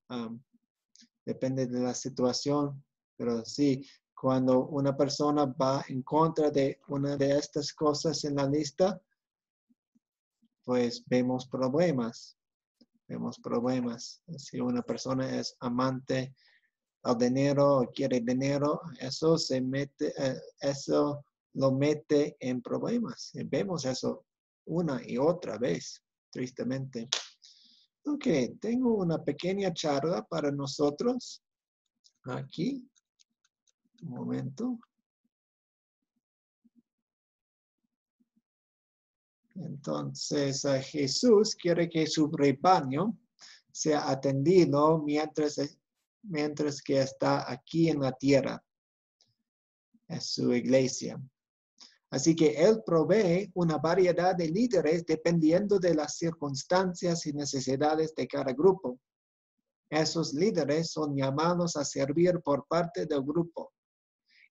depende de la situación, pero sí, cuando una persona va en contra de una de estas cosas en la lista, pues vemos problemas. Vemos problemas. Si una persona es amante al dinero o quiere dinero, eso lo mete en problemas. Y vemos eso una y otra vez, tristemente. Ok, tengo una pequeña charla para nosotros. Aquí. Un momento. Entonces, Jesús quiere que su rebaño sea atendido mientras que está aquí en la tierra. Es su iglesia. Así que Él provee una variedad de líderes dependiendo de las circunstancias y necesidades de cada grupo. Esos líderes son llamados a servir por parte del grupo.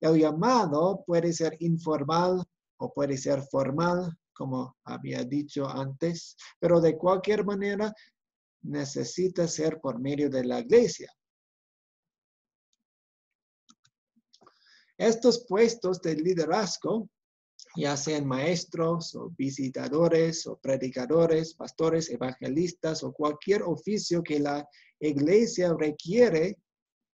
El llamado puede ser informal o puede ser formal, como había dicho antes, pero de cualquier manera necesita ser por medio de la iglesia. Estos puestos de liderazgo, ya sean maestros o visitadores o predicadores, pastores, evangelistas o cualquier oficio que la iglesia requiere,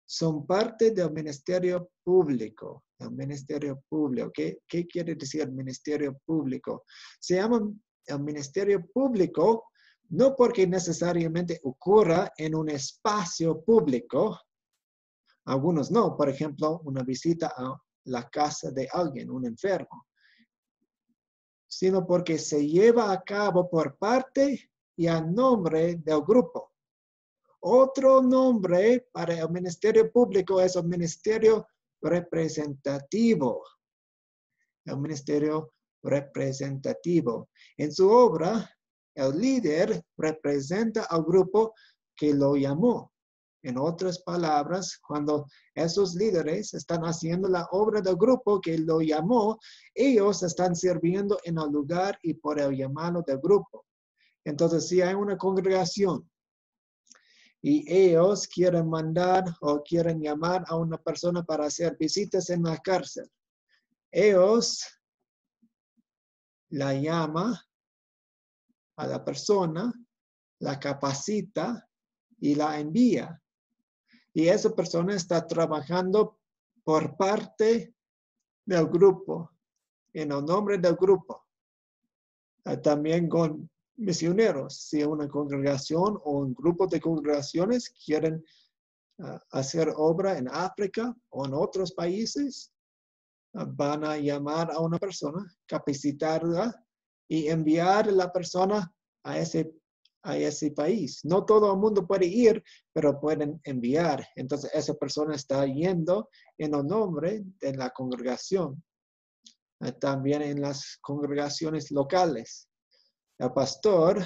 son parte del ministerio público. El ministerio público. ¿Qué quiere decir el ministerio público? Se llama el ministerio público no porque necesariamente ocurra en un espacio público. Algunos no. Por ejemplo, una visita a la casa de alguien, un enfermo. Sino porque se lleva a cabo por parte y a nombre del grupo. Otro nombre para el ministerio público es el ministerio representativo. El ministerio representativo. En su obra, el líder representa al grupo que lo llamó. En otras palabras, cuando esos líderes están haciendo la obra del grupo que lo llamó, ellos están sirviendo en el lugar y por el llamado del grupo. Entonces, si hay una congregación y ellos quieren mandar o quieren llamar a una persona para hacer visitas en la cárcel, ellos la llaman a la persona, la capacita y la envía. Y esa persona está trabajando por parte del grupo, en el nombre del grupo. También con misioneros. Si una congregación o un grupo de congregaciones quieren hacer obra en África o en otros países, van a llamar a una persona, capacitarla y enviar a la persona a ese país. No todo el mundo puede ir, pero pueden enviar. Entonces, esa persona está yendo en el nombre de la congregación. También en las congregaciones locales. El pastor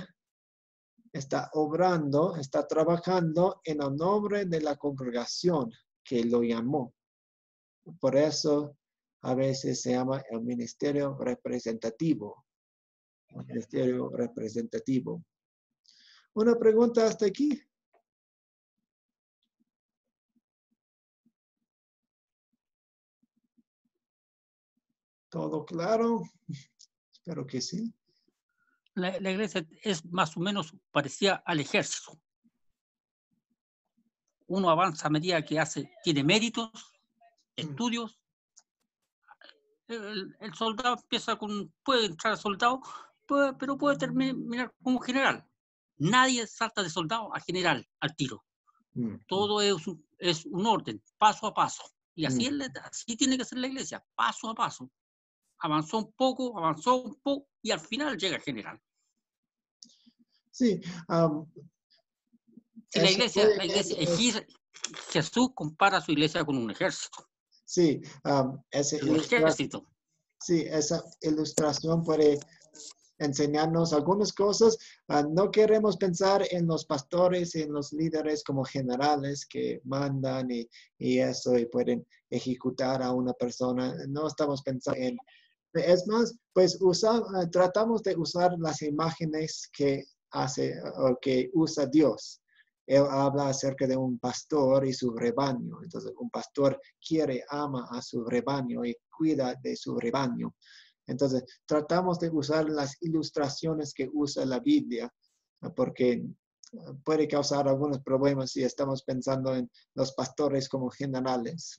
está obrando, está trabajando en el nombre de la congregación que lo llamó. Por eso a veces se llama el ministerio representativo. El ministerio representativo. ¿Una pregunta hasta aquí? ¿Todo claro? Espero que sí. La iglesia es más o menos parecida al ejército. Uno avanza a medida que tiene méritos, estudios. El soldado empieza puede entrar soldado, pero puede terminar como general. Nadie salta de soldado a general al tiro. Todo es un orden, paso a paso. Y así tiene que ser la iglesia, paso a paso. Avanzó un poco y al final llega a general. Sí. Si la iglesia Jesús compara su iglesia con un ejército. Sí, ejército. Sí, esa ilustración puede enseñarnos algunas cosas. No queremos pensar en los pastores y en los líderes como generales que mandan y eso y pueden ejecutar a una persona. No estamos pensando en... Es más, pues tratamos de usar las imágenes que usa Dios. Él habla acerca de un pastor y su rebaño. Entonces, un pastor ama a su rebaño y cuida de su rebaño. Entonces, tratamos de usar las ilustraciones que usa la Biblia, porque puede causar algunos problemas si estamos pensando en los pastores como generales.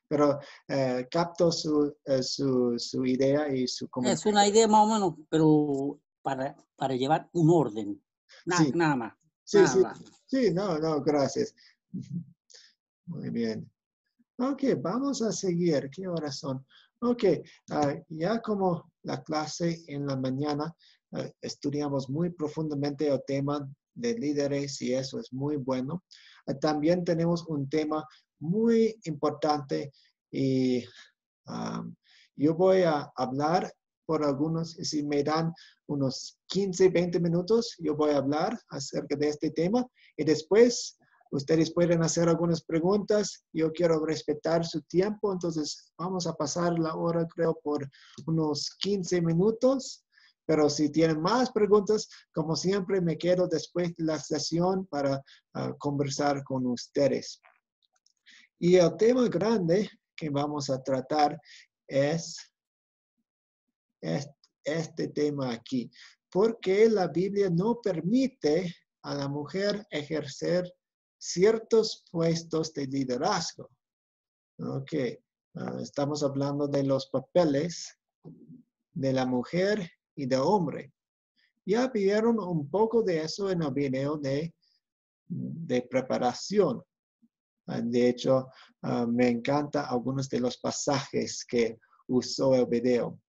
Pero capto su idea y su comentario. Es una idea más o menos, pero para llevar un orden. Nada más. Sí, no, gracias. Muy bien. Ok, vamos a seguir. ¿Qué horas son? Ok, ya como la clase en la mañana, estudiamos muy profundamente el tema de líderes y eso es muy bueno. También tenemos un tema muy importante y yo voy a hablar por algunos, si me dan unos 15, 20 minutos, yo voy a hablar acerca de este tema y después ustedes pueden hacer algunas preguntas. Yo quiero respetar su tiempo, entonces vamos a pasar la hora, creo, por unos 15 minutos. Pero si tienen más preguntas, como siempre, me quedo después de la sesión para conversar con ustedes. Y el tema grande que vamos a tratar es este tema aquí. Porque la Biblia no permite a la mujer ejercer ciertos puestos de liderazgo. Ok, estamos hablando de los papeles de la mujer y del hombre. Ya vieron un poco de eso en el video de preparación. De hecho, me encantan algunos de los pasajes que usó el video.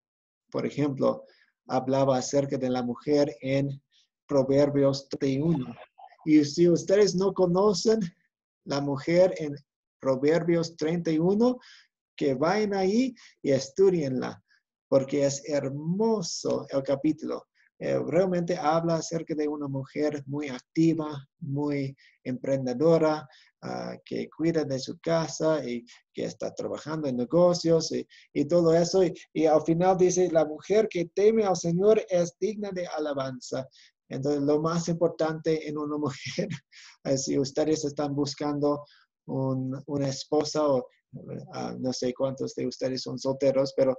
Por ejemplo, hablaba acerca de la mujer en Proverbios 31. Y si ustedes no conocen la mujer en Proverbios 31, que vayan ahí y estudienla, porque es hermoso el capítulo. Realmente habla acerca de una mujer muy activa, muy emprendedora, que cuida de su casa y que está trabajando en negocios y todo eso. Y al final dice, la mujer que teme al Señor es digna de alabanza. Entonces, lo más importante en una mujer, si ustedes están buscando una esposa o no sé cuántos de ustedes son solteros, pero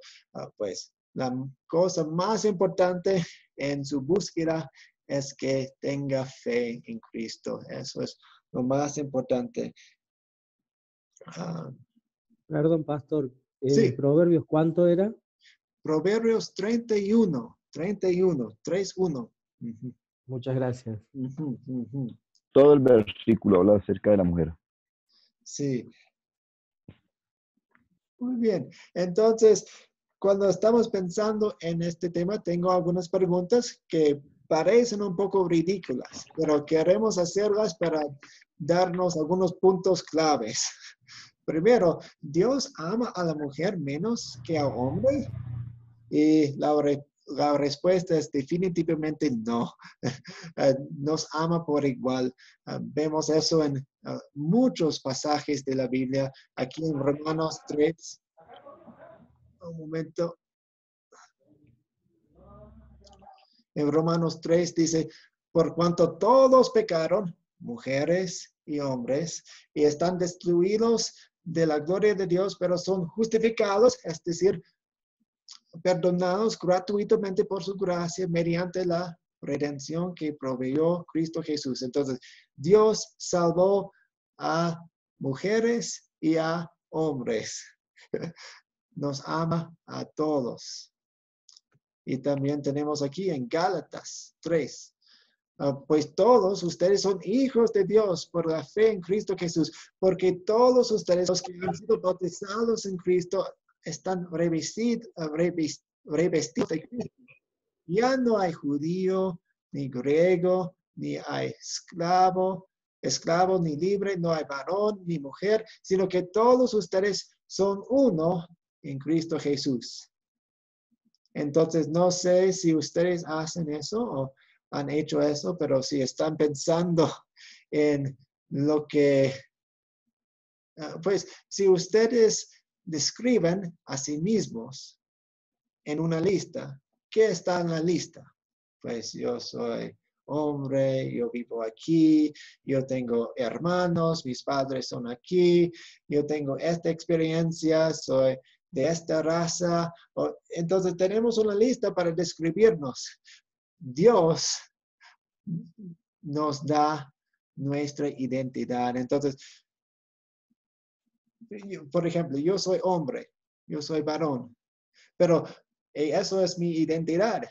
pues la cosa más importante en su búsqueda es que tenga fe en Cristo. Eso es lo más importante. Perdón, pastor. Sí. ¿Proverbios cuánto era? Proverbios 31. Muchas gracias. Todo el versículo habla acerca de la mujer. Sí. Muy bien. Entonces, cuando estamos pensando en este tema, tengo algunas preguntas que parecen un poco ridículas, pero queremos hacerlas para darnos algunos puntos claves. Primero, ¿Dios ama a la mujer menos que al hombre? Y la respuesta es definitivamente no. Nos ama por igual. Vemos eso en muchos pasajes de la Biblia. Aquí en Romanos 3. Un momento. En Romanos 3 dice, por cuanto todos pecaron, mujeres y hombres, y están destruidos de la gloria de Dios, pero son justificados, es decir, perdonados gratuitamente por su gracia mediante la redención que proveyó Cristo Jesús. Entonces, Dios salvó a mujeres y a hombres. Nos ama a todos. Y también tenemos aquí en Gálatas 3. Pues todos ustedes son hijos de Dios por la fe en Cristo Jesús, porque todos ustedes, los que han sido bautizados en Cristo, están revestidos de Cristo. Ya no hay judío, ni griego, ni hay esclavo, ni libre, no hay varón, ni mujer, sino que todos ustedes son uno en Cristo Jesús. Entonces, no sé si ustedes hacen eso o han hecho eso, pero si están pensando en lo que, pues, si ustedes describen a sí mismos en una lista, ¿qué está en la lista? Pues yo soy hombre, yo vivo aquí, yo tengo hermanos, mis padres son aquí, yo tengo esta experiencia, soy de esta raza. Entonces tenemos una lista para describirnos. Dios nos da nuestra identidad. Entonces, por ejemplo, yo soy hombre, yo soy varón, pero eso es mi identidad.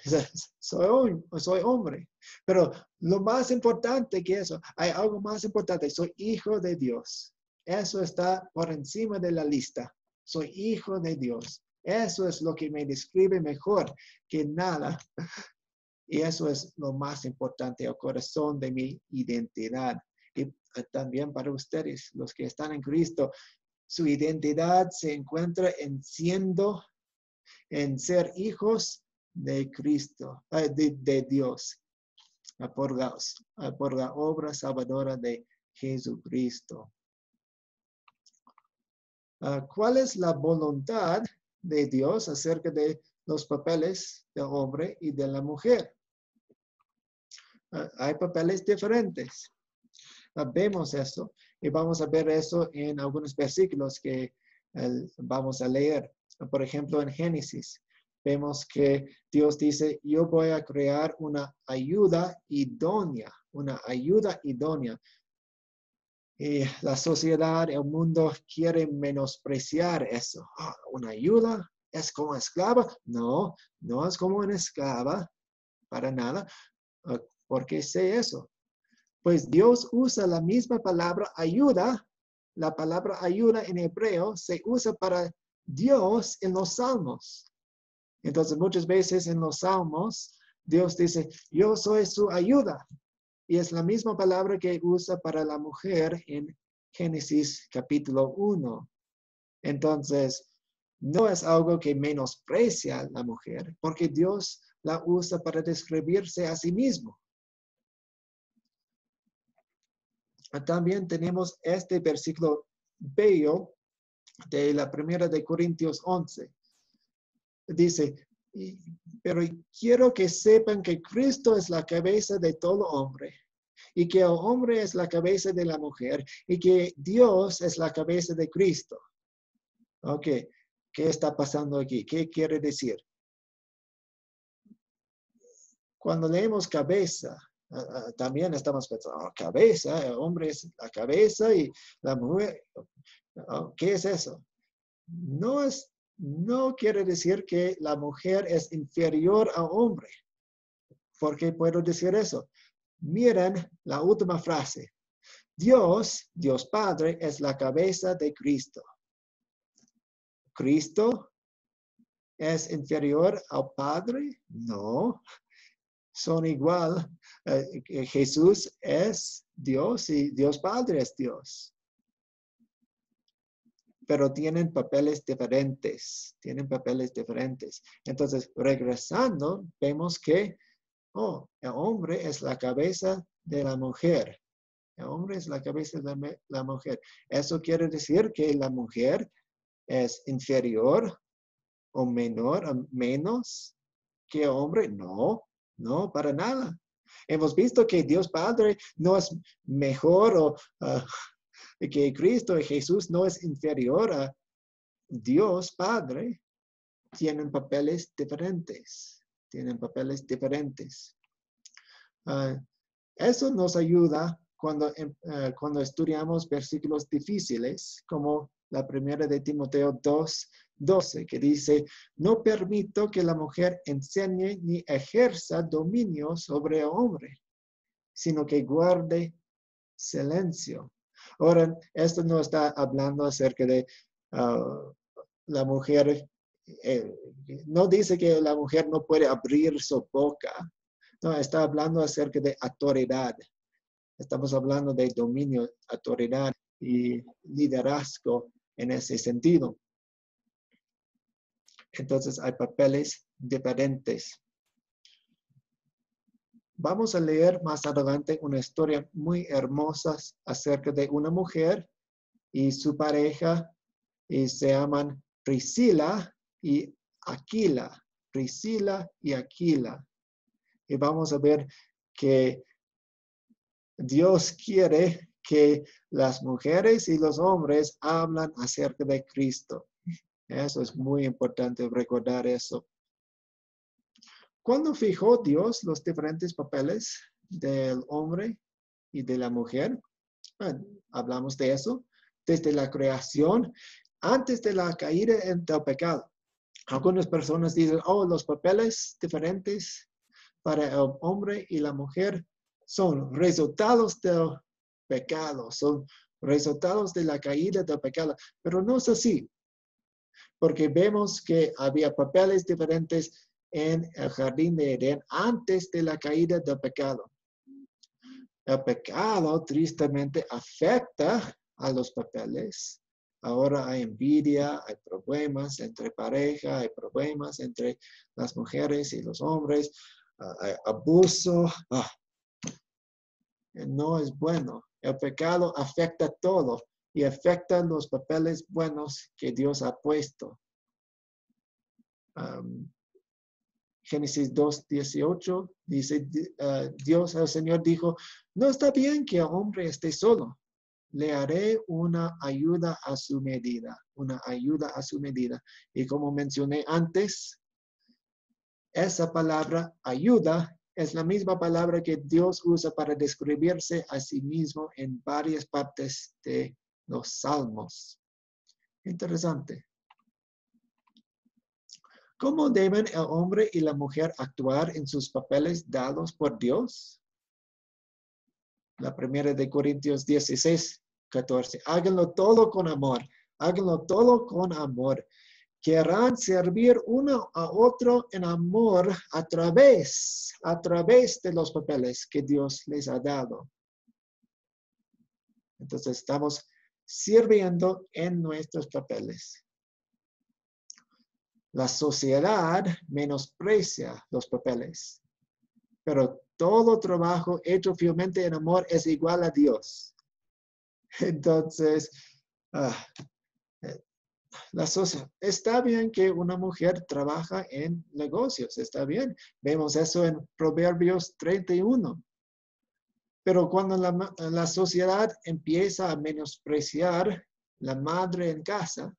Soy hombre. Pero lo más importante que eso, hay algo más importante. Soy hijo de Dios. Eso está por encima de la lista. Soy hijo de Dios. Eso es lo que me describe mejor que nada. Y eso es lo más importante, el corazón de mi identidad. Y también para ustedes, los que están en Cristo, su identidad se encuentra en ser hijos de Cristo, de Dios, por la obra salvadora de Jesucristo. ¿Cuál es la voluntad de Dios acerca de los papeles del hombre y de la mujer? Hay papeles diferentes. Vemos eso y vamos a ver eso en algunos versículos que vamos a leer. Por ejemplo, en Génesis, vemos que Dios dice, yo voy a crear una ayuda idónea. Y la sociedad, el mundo quiere menospreciar eso. ¿Una ayuda? ¿Es como esclava? No, no es como una esclava, para nada. ¿Por qué sé eso? Pues Dios usa la misma palabra ayuda. La palabra ayuda en hebreo se usa para Dios en los salmos. Entonces, muchas veces en los salmos, Dios dice, yo soy su ayuda. Y es la misma palabra que usa para la mujer en Génesis capítulo 1. Entonces, no es algo que menosprecia a la mujer, porque Dios la usa para describirse a sí mismo. También tenemos este versículo bello de la primera de Corintios 11. Dice, pero quiero que sepan que Cristo es la cabeza de todo hombre y que el hombre es la cabeza de la mujer y que Dios es la cabeza de Cristo. Ok, ¿qué está pasando aquí? ¿Qué quiere decir? Cuando leemos cabeza, también estamos pensando, cabeza, el hombre es la cabeza y la mujer, ¿qué es eso? No quiere decir que la mujer es inferior al hombre. ¿Por qué puedo decir eso? Miren la última frase. Dios Padre, es la cabeza de Cristo. ¿Cristo es inferior al Padre? No, son igual. Jesús es Dios y Dios Padre es Dios. Pero tienen papeles diferentes. Entonces, regresando, vemos que el hombre es la cabeza de la mujer. El hombre es la cabeza de la mujer. ¿Eso quiere decir que la mujer es inferior o menor o menos que el hombre? No, para nada. Hemos visto que Dios Padre no es mejor que Cristo y Jesús no es inferior a Dios Padre. Tienen papeles diferentes. Eso nos ayuda cuando estudiamos versículos difíciles, como la primera de Timoteo 2:12, que dice, no permito que la mujer enseñe ni ejerza dominio sobre el hombre, sino que guarde silencio. Ahora, esto no está hablando acerca de la mujer, no dice que la mujer no puede abrir su boca, no, está hablando acerca de autoridad. Estamos hablando de dominio, autoridad y liderazgo en ese sentido. Entonces hay papeles diferentes. Vamos a leer más adelante una historia muy hermosa acerca de una mujer y su pareja, y se llaman Priscila y Aquila. Y vamos a ver que Dios quiere que las mujeres y los hombres hablan acerca de Cristo. Eso es muy importante recordar eso. ¿Cuándo fijó Dios los diferentes papeles del hombre y de la mujer? Hablamos de eso desde la creación, antes de la caída del pecado. Algunas personas dicen, los papeles diferentes para el hombre y la mujer son resultados del pecado, son resultados de la caída del pecado. Pero no es así, porque vemos que había papeles diferentes en el jardín de Edén antes de la caída del pecado. El pecado tristemente afecta a los papeles. Ahora hay envidia, hay problemas entre pareja, hay problemas entre las mujeres y los hombres, hay abuso. No es bueno. El pecado afecta todo y afecta los papeles buenos que Dios ha puesto. Génesis 2:18 dice, Dios, el Señor dijo, no está bien que el hombre esté solo. Le haré una ayuda a su medida. Y como mencioné antes, esa palabra ayuda es la misma palabra que Dios usa para describirse a sí mismo en varias partes de los Salmos. Interesante. ¿Cómo deben el hombre y la mujer actuar en sus papeles dados por Dios? La primera de Corintios 16:14. Háganlo todo con amor. Querrán servir uno a otro en amor a través de los papeles que Dios les ha dado. Entonces estamos sirviendo en nuestros papeles. La sociedad menosprecia los papeles, pero todo trabajo hecho fielmente en amor es igual a Dios. Entonces, está bien que una mujer trabaja en negocios, está bien. Vemos eso en Proverbios 31. Pero cuando la sociedad empieza a menospreciar la madre en casa,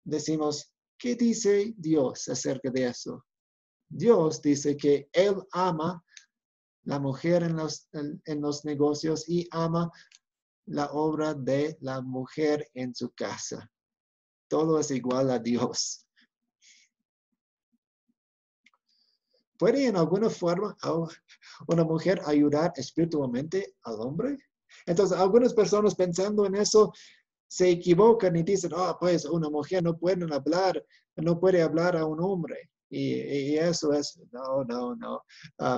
decimos, ¿qué dice Dios acerca de eso? Dios dice que Él ama la mujer en los negocios y ama la obra de la mujer en su casa. Todo es igual a Dios. ¿Puede en alguna forma una mujer ayudar espiritualmente al hombre? Entonces, algunas personas pensando en eso se equivocan y dicen, pues una mujer no puede hablar a un hombre. Y eso es, no.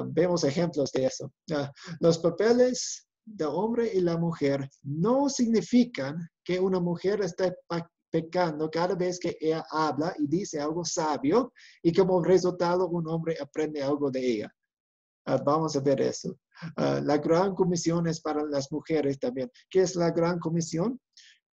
Vemos ejemplos de eso. Los papeles del hombre y la mujer no significan que una mujer está pecando cada vez que ella habla y dice algo sabio y como resultado un hombre aprende algo de ella. Vamos a ver eso. La gran comisión es para las mujeres también. ¿Qué es la gran comisión?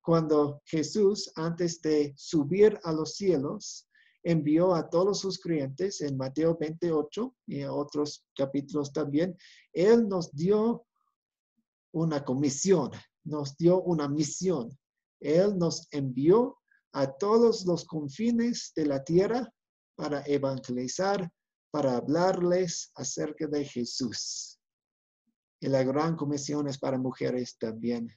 Cuando Jesús, antes de subir a los cielos, envió a todos sus creyentes en Mateo 28 y en otros capítulos también, Él nos dio una comisión, nos dio una misión. Él nos envió a todos los confines de la tierra para evangelizar, para hablarles acerca de Jesús. Y la gran comisión es para mujeres también.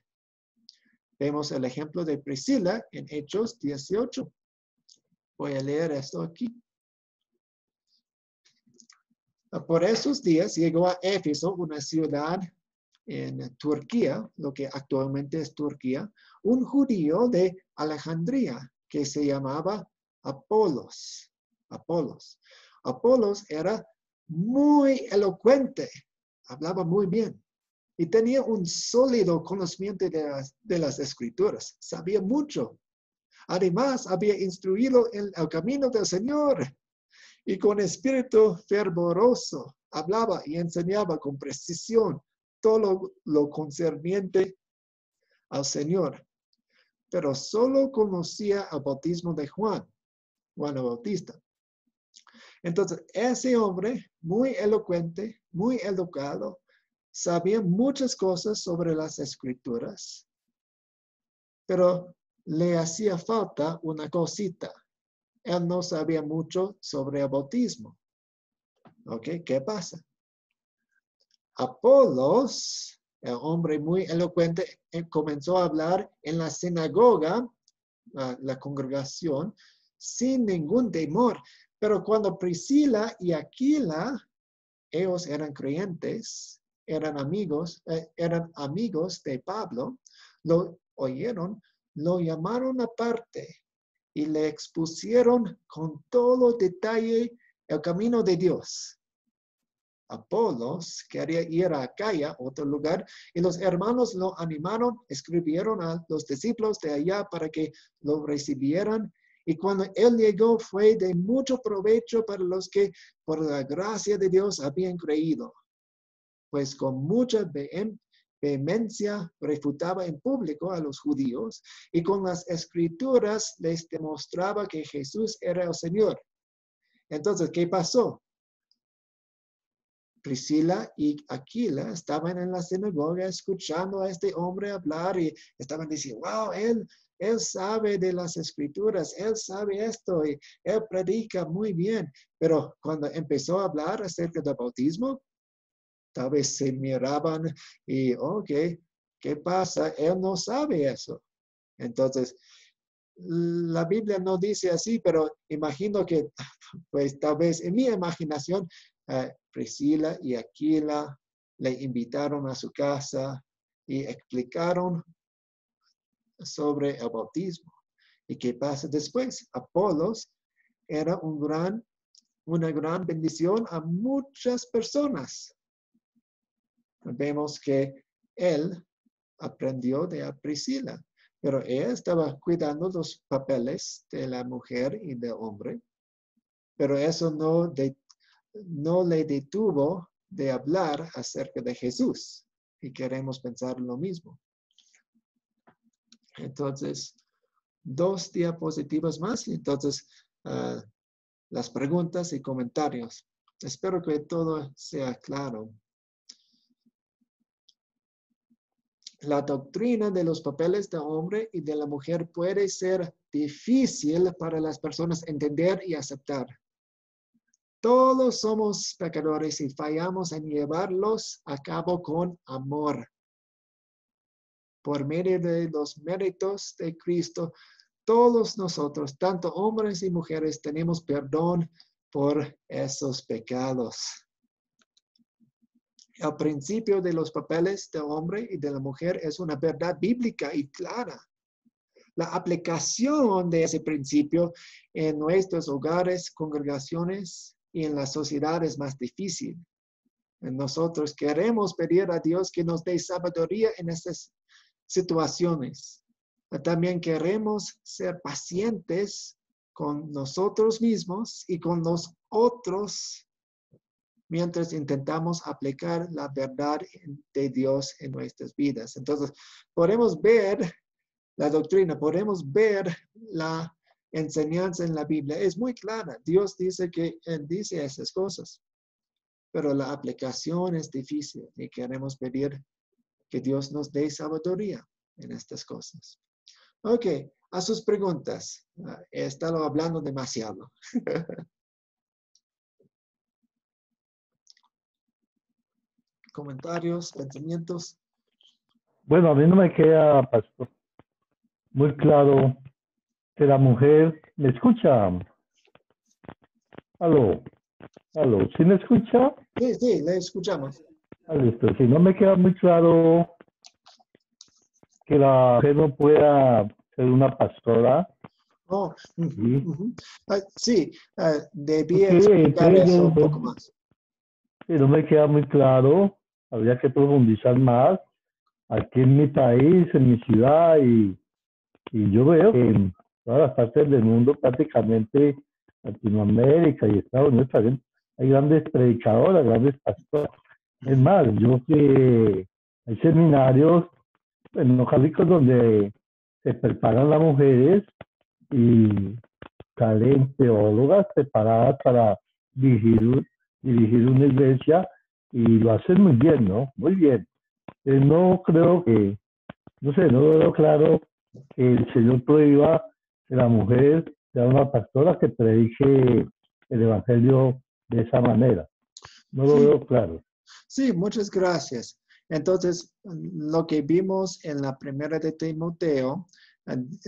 Vemos el ejemplo de Priscila en Hechos 18. Voy a leer esto aquí. Por esos días llegó a Éfeso, una ciudad en Turquía, lo que actualmente es Turquía, un judío de Alejandría que se llamaba Apolos. Apolos era muy elocuente, hablaba muy bien y tenía un sólido conocimiento de las escrituras, sabía mucho. Además, había instruido en el camino del Señor y con espíritu fervoroso hablaba y enseñaba con precisión todo lo concerniente al Señor. Pero solo conocía el bautismo de Juan el Bautista. Entonces, ese hombre, muy elocuente, muy educado, sabía muchas cosas sobre las escrituras, pero le hacía falta una cosita. Él no sabía mucho sobre el bautismo. ¿Ok? ¿Qué pasa? Apolos, el hombre muy elocuente, comenzó a hablar en la sinagoga, la congregación, sin ningún temor. Pero cuando Priscila y Aquila, ellos eran creyentes, eran amigos de Pablo, lo oyeron, lo llamaron aparte y le expusieron con todo detalle el camino de Dios. Apolos quería ir a Acaya, otro lugar, y los hermanos lo animaron, escribieron a los discípulos de allá para que lo recibieran. Y cuando él llegó fue de mucho provecho para los que por la gracia de Dios habían creído. Pues con mucha vehemencia refutaba en público a los judíos y con las escrituras les demostraba que Jesús era el Señor. Entonces, ¿qué pasó? Priscila y Aquila estaban en la sinagoga escuchando a este hombre hablar y estaban diciendo, wow, él sabe de las escrituras, él sabe esto y él predica muy bien. Pero cuando empezó a hablar acerca del bautismo, tal vez se miraban y, ¿qué pasa? Él no sabe eso. Entonces, la Biblia no dice así, pero imagino que, pues tal vez en mi imaginación, Priscila y Aquila le invitaron a su casa y explicaron sobre el bautismo. ¿Y qué pasa después? Apolos era una gran bendición a muchas personas. Vemos que él aprendió de Priscila, pero ella estaba cuidando los papeles de la mujer y del hombre, pero eso no le detuvo de hablar acerca de Jesús. Y queremos pensar lo mismo. Entonces, 2 diapositivas más. Entonces, las preguntas y comentarios. Espero que todo sea claro. La doctrina de los papeles del hombre y de la mujer puede ser difícil para las personas entender y aceptar. Todos somos pecadores y fallamos en llevarlos a cabo con amor. Por medio de los méritos de Cristo, todos nosotros, tanto hombres y mujeres, tenemos perdón por esos pecados. El principio de los papeles del hombre y de la mujer es una verdad bíblica y clara. La aplicación de ese principio en nuestros hogares, congregaciones y en la sociedad es más difícil. Nosotros queremos pedir a Dios que nos dé sabiduría en estas situaciones. También queremos ser pacientes con nosotros mismos y con los otros mientras intentamos aplicar la verdad de Dios en nuestras vidas. Entonces, podemos ver la doctrina, podemos ver la enseñanza en la Biblia. Es muy clara. Dios dice que Él dice esas cosas. Pero la aplicación es difícil y queremos pedir que Dios nos dé sabiduría en estas cosas. Ok, a sus preguntas. He estado hablando demasiado. Comentarios, pensamientos. Bueno, a mí no me queda, pastor, muy claro que la mujer, ¿me escucha? Aló, ¿sí me escucha? Sí, le escuchamos. Listo, si no me queda muy claro que la mujer no pueda ser una pastora. Oh, Sí. Sí, debía Okay, explicar eso un poco más. Si no me queda muy claro, habría que profundizar más aquí en mi país, en mi ciudad, y yo veo que en todas las partes del mundo, prácticamente Latinoamérica y Estados Unidos también, hay grandes predicadoras, grandes pastoras. Es más, yo que hay seminarios en los católicos donde se preparan las mujeres y salen teólogas preparadas para dirigir una iglesia y lo hacen muy bien, ¿no? Muy bien. No creo que, no sé, no veo claro que el Señor prohíba que la mujer sea una pastora que predique el Evangelio de esa manera. No lo veo claro. Sí, muchas gracias. Entonces, lo que vimos en la primera de Timoteo,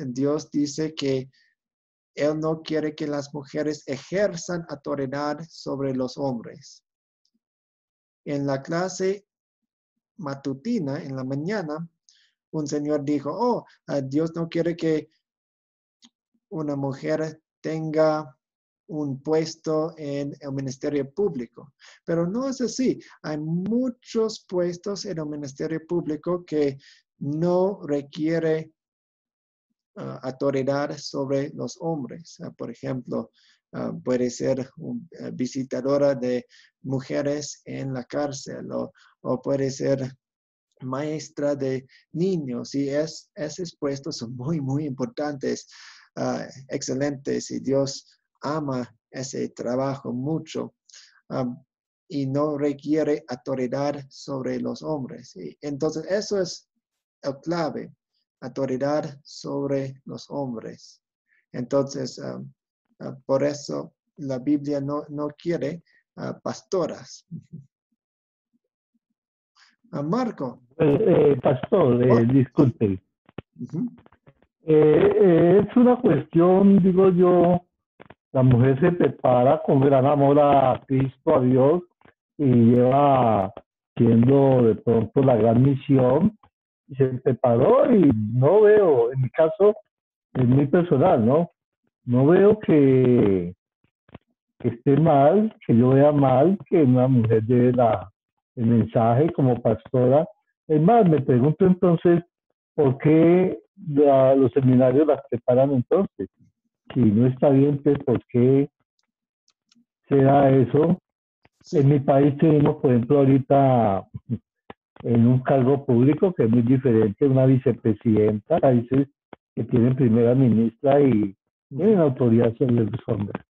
Dios dice que Él no quiere que las mujeres ejerzan autoridad sobre los hombres. En la clase matutina, en la mañana, un señor dijo, Dios no quiere que una mujer tenga un puesto en el ministerio público. Pero no es así. Hay muchos puestos en el ministerio público que no requiere autoridad sobre los hombres. Por ejemplo, puede ser visitadora de mujeres en la cárcel o puede ser maestra de niños. Y esos puestos son muy, muy importantes, excelentes, y Dios ama ese trabajo mucho. Y no requiere autoridad sobre los hombres. Y entonces, eso es el clave. Autoridad sobre los hombres. Entonces, por eso la Biblia no quiere pastoras. Marco. Pastor, disculpe. Es una cuestión, digo yo, la mujer se prepara con gran amor a Cristo, a Dios, y lleva siendo de pronto la gran misión, y se preparó y no veo, en mi caso, es muy personal, ¿no? No veo que esté mal, que yo vea mal que una mujer lleve el mensaje como pastora. Es más, me pregunto entonces, ¿por qué los seminarios las preparan entonces? Si no está bien, pues ¿por qué será eso? En mi país tenemos, por ejemplo, ahorita en un cargo público que es muy diferente, una vicepresidenta, países que tienen primera ministra y tienen autoridad sobre los hombres.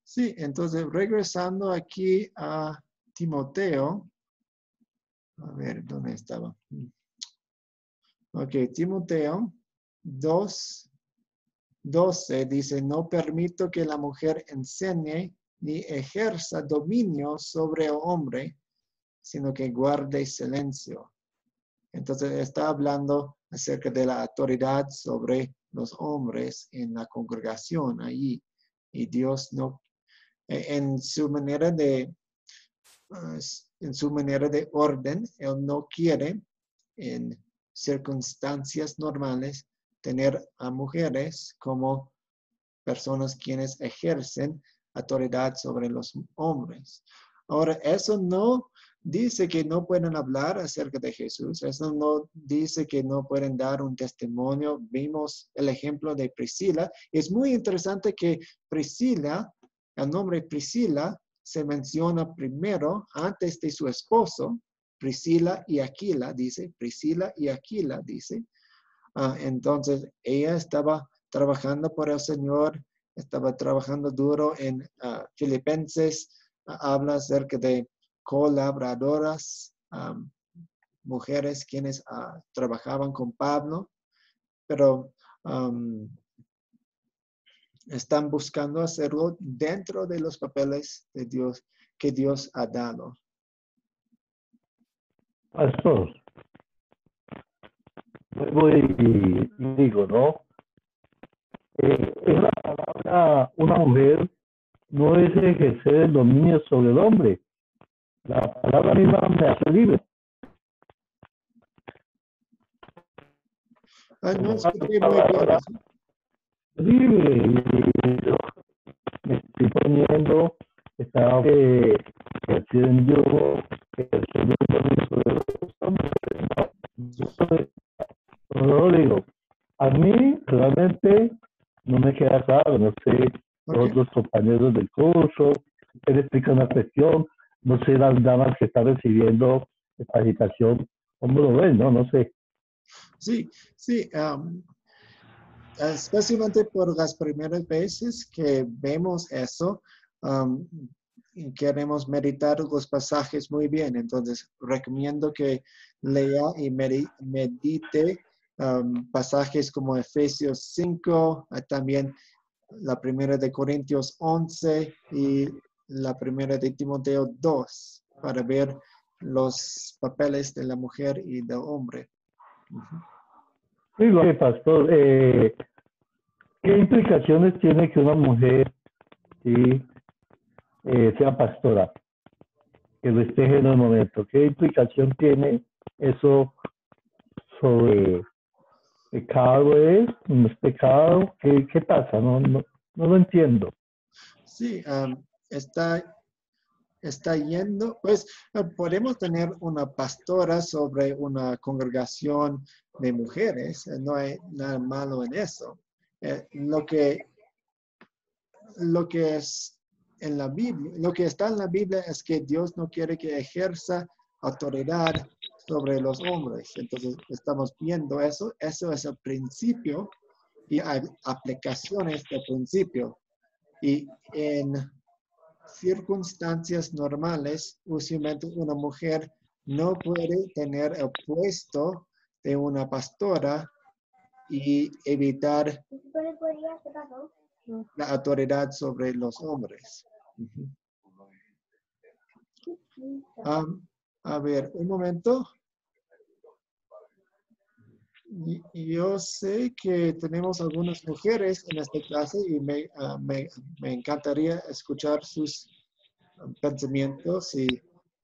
Sí, entonces regresando aquí a Timoteo, a ver, ¿dónde estaba? Ok, Timoteo 2:12 dice, no permito que la mujer enseñe ni ejerza dominio sobre el hombre, sino que guarde silencio. Entonces está hablando acerca de la autoridad sobre los hombres en la congregación allí. Y Dios no, en su manera de en su manera de orden. Él no quiere en circunstancias normales tener a mujeres como personas quienes ejercen autoridad sobre los hombres. Ahora, eso no dice que no pueden hablar acerca de Jesús. Eso no dice que no pueden dar un testimonio. Vimos el ejemplo de Priscila. Es muy interesante que Priscila, el nombre Priscila, se menciona primero antes de su esposo. Priscila y Aquila, dice. Priscila y Aquila, dice. Entonces, ella estaba trabajando por el Señor, estaba trabajando duro en Filipenses. Habla acerca de colaboradoras, mujeres quienes trabajaban con Pablo, pero están buscando hacerlo dentro de los papeles de Dios que Dios ha dado. Pastor, luego y digo, ¿no? En la palabra, una mujer no es ejercer el dominio sobre el hombre. La palabra misma me hace libre. No escuché muy bien eso. Libre. Y yo me estoy poniendo, estaba ejerciendo el dominio sobre los hombres. No digo, a mí realmente no me queda claro, no sé, todos los compañeros del curso, él explica una cuestión, no sé las damas que están recibiendo capacitación, ¿cómo lo ven? No sé. Sí, especialmente por las primeras veces que vemos eso, y queremos meditar los pasajes muy bien. Entonces, recomiendo que lea y medite pasajes como Efesios 5, también la primera de Corintios 11 y la primera de Timoteo 2, para ver los papeles de la mujer y del hombre. Digo, pastor, ¿qué implicaciones tiene que una mujer sea pastora? Que lo esté en el momento. ¿Qué implicación tiene eso sobre pecado no es pecado? ¿Qué pasa? No lo entiendo. Sí, está yendo, pues podemos tener una pastora sobre una congregación de mujeres, no hay nada malo en eso. Lo que es en la Biblia, lo que está en la Biblia es que Dios no quiere que ejerza autoridad sobre los hombres. Entonces estamos viendo eso es el principio y hay aplicaciones del principio. Y en circunstancias normales, usualmente una mujer no puede tener el puesto de una pastora y evitar la autoridad sobre los hombres. A ver, un momento. Yo sé que tenemos algunas mujeres en esta clase y me encantaría escuchar sus pensamientos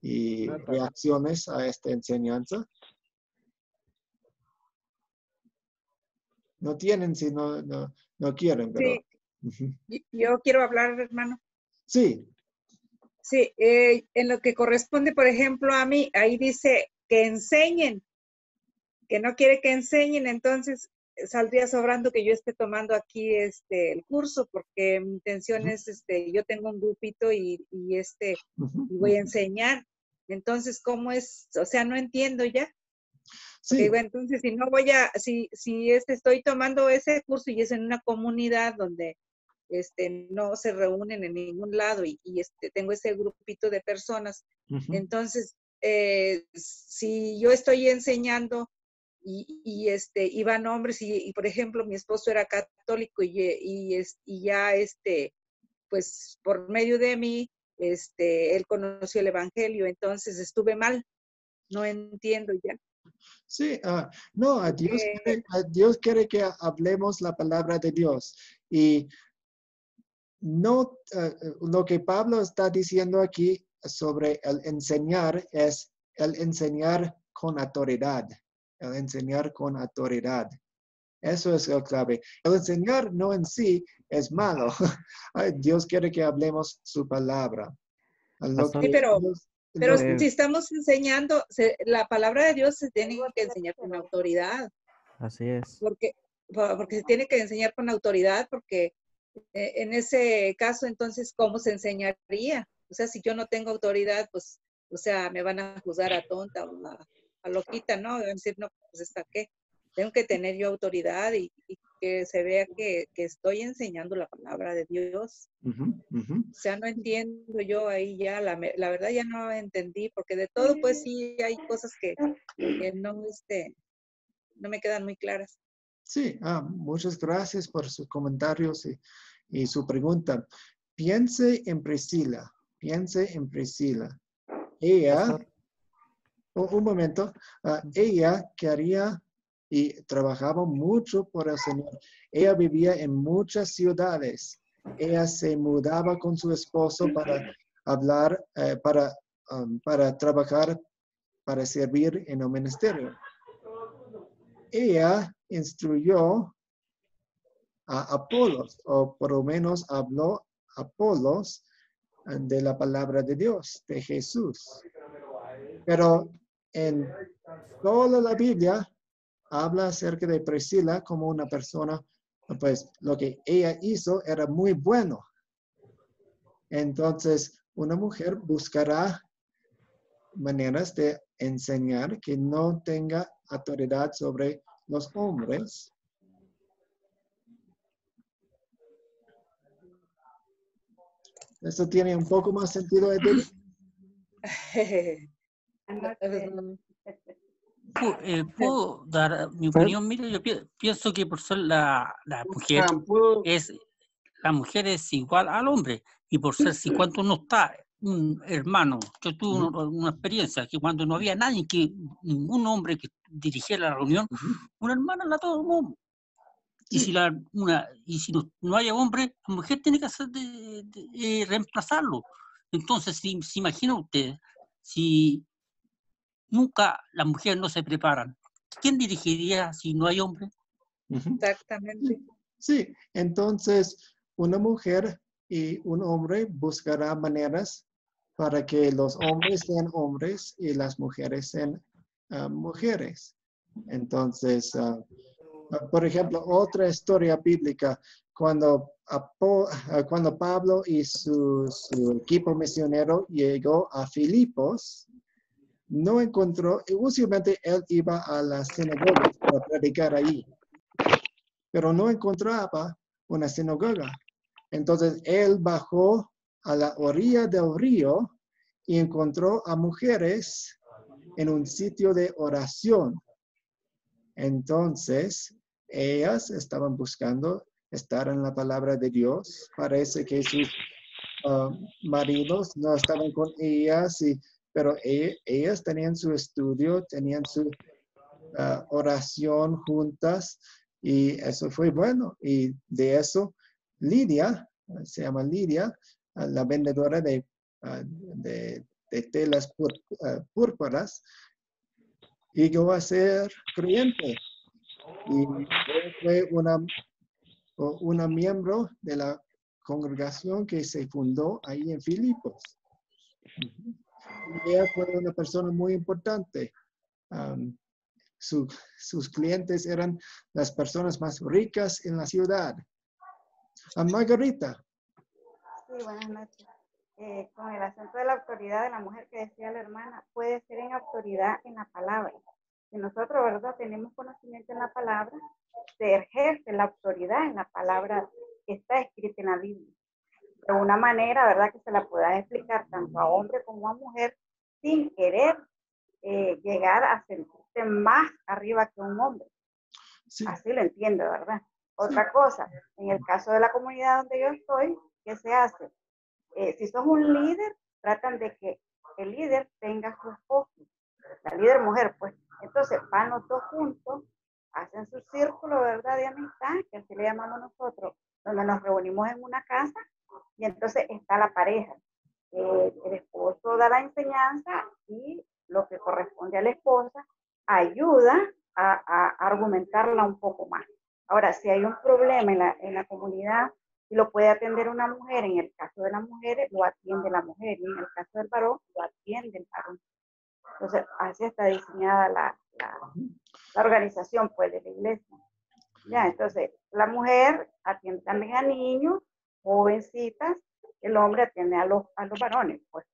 y reacciones a esta enseñanza. No tienen si no quieren, pero... Sí. Yo quiero hablar, hermano. Sí. Sí, en lo que corresponde, por ejemplo, a mí, ahí dice que enseñen, que no quiere que enseñen, entonces saldría sobrando que yo esté tomando aquí el curso, porque mi intención es, yo tengo un grupito y voy a enseñar. Entonces, ¿cómo es? O sea, no entiendo ya. Sí. Digo, entonces, si no voy a, si estoy tomando ese curso y es en una comunidad donde no se reúnen en ningún lado y tengo ese grupito de personas, entonces, si yo estoy enseñando y van hombres y por ejemplo mi esposo era católico y ya pues por medio de mí él conoció el evangelio, entonces estuve mal, no entiendo ya. Sí, no, Dios quiere que hablemos la palabra de Dios y no lo que Pablo está diciendo aquí sobre el enseñar es el enseñar con autoridad. El enseñar con autoridad. Eso es la clave. El enseñar no en sí es malo. Dios quiere que hablemos su palabra. Sí, pero si estamos enseñando, la palabra de Dios se tiene que enseñar con autoridad. Así es. Porque se tiene que enseñar con autoridad, porque en ese caso, entonces, ¿cómo se enseñaría? O sea, si yo no tengo autoridad, pues, o sea, me van a juzgar a tonta o a loquita, ¿no? Van a decir, no, pues, ¿está qué? Tengo que tener yo autoridad y que se vea que estoy enseñando la palabra de Dios. O sea, no entiendo yo ahí ya, la verdad ya no entendí, porque de todo, pues sí hay cosas que no me quedan muy claras. Sí, muchas gracias por sus comentarios y su pregunta. Piense en Priscila. Ella, un momento, ella quería y trabajaba mucho por el Señor. Ella vivía en muchas ciudades. Ella se mudaba con su esposo para hablar, para trabajar, para servir en el ministerio. Ella instruyó a Apolos, o por lo menos habló Apolos de la palabra de Dios, de Jesús. Pero en toda la Biblia habla acerca de Priscila como una persona, pues lo que ella hizo era muy bueno. Entonces, una mujer buscará maneras de enseñar que no tenga autoridad sobre los hombres. ¿Eso tiene un poco más sentido, Edith? ¿Puedo dar mi opinión? Mire, yo pienso que por ser la mujer es igual al hombre, y por ser, si cuando uno está, un hermano, yo tuve una experiencia que cuando no había nadie, ningún hombre que dirigiera la reunión, una hermana la tomó. Y si no haya hombre, la mujer tiene que hacer reemplazarlo. Entonces, si se imagina usted, si nunca las mujeres no se preparan, ¿quién dirigiría si no hay hombre? Exactamente. Sí, entonces una mujer y un hombre buscará maneras para que los hombres sean hombres y las mujeres sean mujeres. Entonces, por ejemplo, otra historia bíblica, cuando Pablo y su equipo misionero llegó a Filipos, no encontró, usualmente él iba a las sinagogas para predicar allí, pero no encontraba una sinagoga. Entonces él bajó a la orilla del río y encontró a mujeres en un sitio de oración. Entonces, ellas estaban buscando estar en la palabra de Dios. Parece que sus maridos no estaban con ellas, pero ellas tenían su estudio, tenían su oración juntas, y eso fue bueno. Y de eso, Lidia, se llama Lidia, la vendedora de telas púrpuras, llegó a ser creyente y fue una miembro de la congregación que se fundó ahí en Filipos. Y ella fue una persona muy importante. Sus clientes eran las personas más ricas en la ciudad. Margarita. Sí, buenas noches. Con el asunto de la autoridad de la mujer que decía la hermana, puede ser en autoridad en la palabra. Si nosotros, ¿verdad?, tenemos conocimiento en la palabra, se ejerce la autoridad en la palabra que está escrita en la Biblia. De una manera, ¿verdad?, que se la pueda explicar tanto a hombre como a mujer sin querer llegar a sentirse más arriba que un hombre. Sí. Así lo entiendo, ¿verdad? Otra cosa, en el caso de la comunidad donde yo estoy, ¿qué se hace? Si sos un líder, tratan de que el líder tenga su esposo, la líder mujer, pues. Entonces van los dos juntos, hacen su círculo, ¿verdad?, de amistad, que así le llamamos nosotros, donde nos reunimos en una casa, y entonces está la pareja. El esposo da la enseñanza y lo que corresponde a la esposa ayuda a argumentarla un poco más. Ahora, si hay un problema en la comunidad y lo puede atender una mujer, en el caso de las mujeres lo atiende la mujer y en el caso del varón lo atiende el varón. Entonces, así está diseñada la organización pues, de la iglesia. Ya, entonces, la mujer atiende también a niños, jovencitas, el hombre atiende a los varones, pues,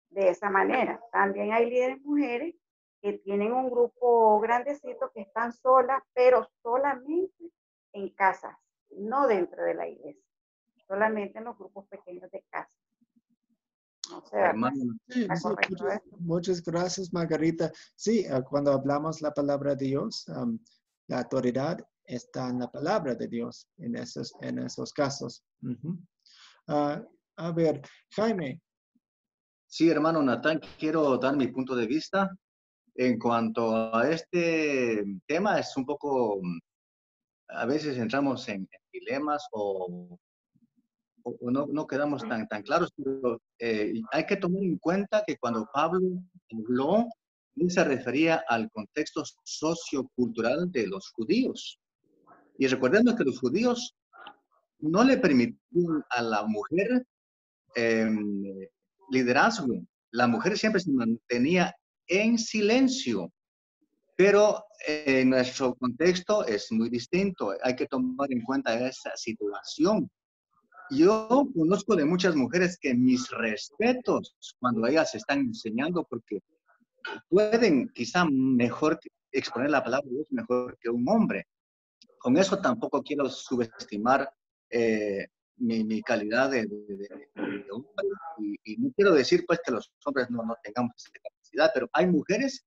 de esa manera. También hay líderes mujeres que tienen un grupo grandecito que están solas, pero solamente en casas, no dentro de la iglesia, solamente en los grupos pequeños de casa. No sé, Hermano, Sí, ¿está sí, correcto esto? muchas gracias, Margarita. Sí, cuando hablamos la palabra de Dios, la autoridad está en la palabra de Dios en esos casos. Ujú. A ver, Jaime. sí, hermano Natán, quiero dar mi punto de vista. En cuanto a este tema, es un poco, a veces entramos en dilemas o no quedamos tan claros, pero hay que tomar en cuenta que cuando Pablo habló, él se refería al contexto sociocultural de los judíos. Y recordemos que los judíos no le permitían a la mujer liderazgo. La mujer siempre se mantenía en silencio. Pero en nuestro contexto es muy distinto. Hay que tomar en cuenta esa situación. Yo conozco de muchas mujeres que mis respetos cuando ellas están enseñando porque pueden quizá mejor exponer la palabra de Dios mejor que un hombre. Con eso tampoco quiero subestimar mi calidad de hombre y no quiero decir pues que los hombres no tengamos esa capacidad, pero hay mujeres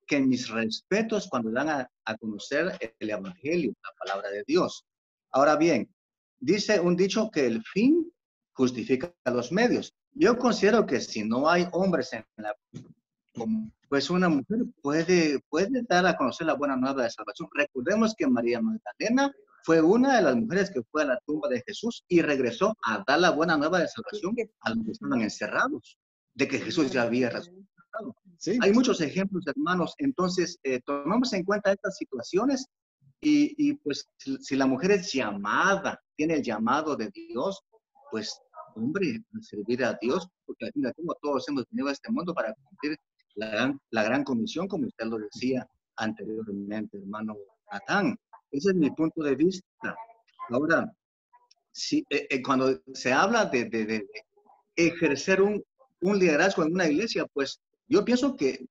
que mis respetos cuando dan a conocer el Evangelio, la palabra de Dios. Ahora bien, dice un dicho que el fin justifica los medios. Yo considero que si no hay hombres en la pues una mujer puede dar a conocer la buena nueva de salvación. Recordemos que María Magdalena fue una de las mujeres que fue a la tumba de Jesús y regresó a dar la buena nueva de salvación a los que estaban encerrados, de que Jesús ya había resucitado. Sí. Hay muchos ejemplos, hermanos. Entonces, tomamos en cuenta estas situaciones y pues si la mujer es llamada, tiene el llamado de Dios, pues, hombre, servir a Dios, porque al fin y al cabo todos hemos venido a este mundo para cumplir la gran comisión, como usted lo decía anteriormente, hermano Natán. Ese es mi punto de vista. Ahora, si, cuando se habla de ejercer un liderazgo en una iglesia, pues yo pienso que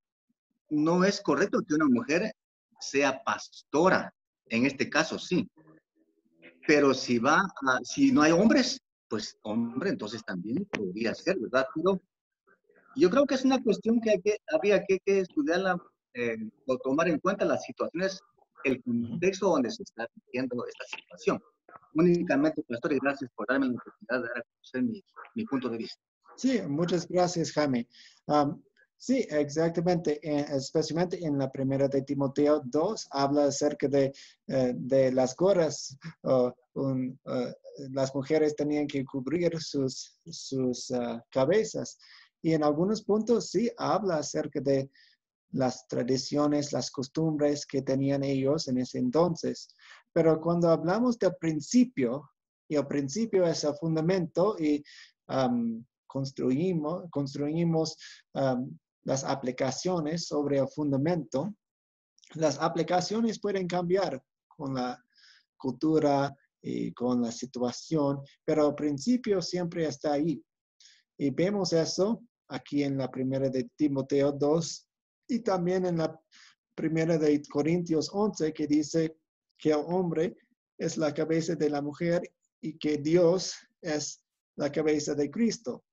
no es correcto que una mujer sea pastora. En este caso, sí. Pero si no hay hombres, pues hombre, entonces también podría ser, ¿verdad? Pero yo creo que es una cuestión que habría que estudiarla o tomar en cuenta las situaciones, el contexto donde se está viviendo esta situación. Únicamente, pastor, y gracias por darme la oportunidad de dar a conocer mi punto de vista. Sí, muchas gracias, Jaime. Sí, exactamente. Especialmente en la primera de Timoteo 2, habla acerca de las gorras. Las mujeres tenían que cubrir sus cabezas. Y en algunos puntos sí habla acerca de las tradiciones, las costumbres que tenían ellos en ese entonces. Pero cuando hablamos del principio, y el principio es el fundamento, y construimos las aplicaciones sobre el fundamento, las aplicaciones pueden cambiar con la cultura y con la situación, pero el principio siempre está ahí. Y vemos eso aquí en la primera de Timoteo 2 y también en la primera de Corintios 11, que dice que el hombre es la cabeza de la mujer y que Dios es la cabeza de Cristo.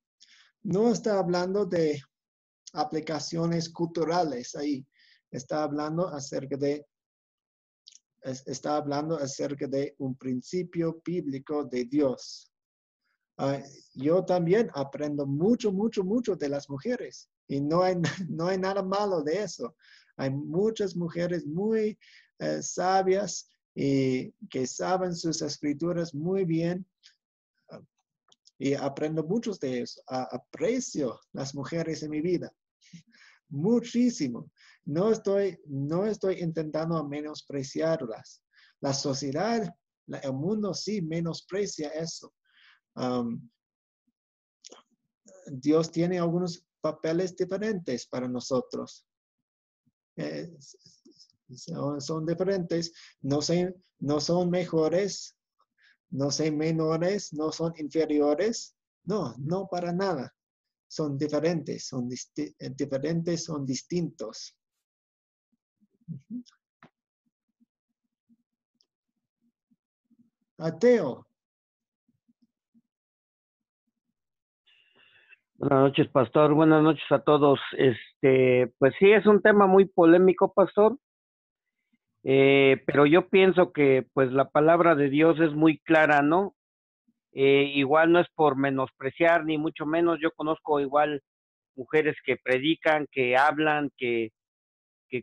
No está hablando de aplicaciones culturales ahí. Está hablando acerca de un principio bíblico de Dios. Yo también aprendo mucho de las mujeres y no hay nada malo de eso. Hay muchas mujeres muy sabias y que saben sus escrituras muy bien. y aprendo muchos de ellos. Aprecio las mujeres en mi vida. Muchísimo. No estoy intentando menospreciarlas. La sociedad, el mundo sí menosprecia eso. Dios tiene algunos papeles diferentes para nosotros. Son diferentes, no son mejores, no son menores, no son inferiores. No para nada. Son diferentes, son distintos. Ateo. Buenas noches, pastor. Buenas noches a todos. Pues sí, es un tema muy polémico, pastor. Pero yo pienso que pues la palabra de Dios es muy clara, ¿no? Igual no es por menospreciar, ni mucho menos. Yo conozco igual mujeres que predican, que hablan, que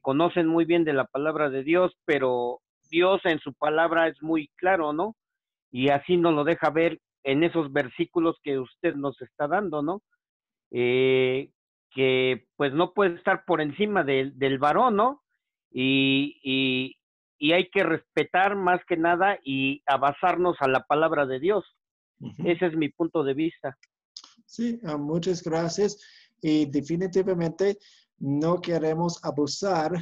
conocen muy bien de la palabra de Dios, pero Dios en su palabra es muy claro, ¿no? Y así nos lo deja ver en esos versículos que usted nos está dando, ¿no? Que pues no puede estar por encima del varón, ¿no? Y hay que respetar más que nada y a basarnos a la palabra de Dios. Ese es mi punto de vista. Sí, muchas gracias. Y definitivamente no queremos abusar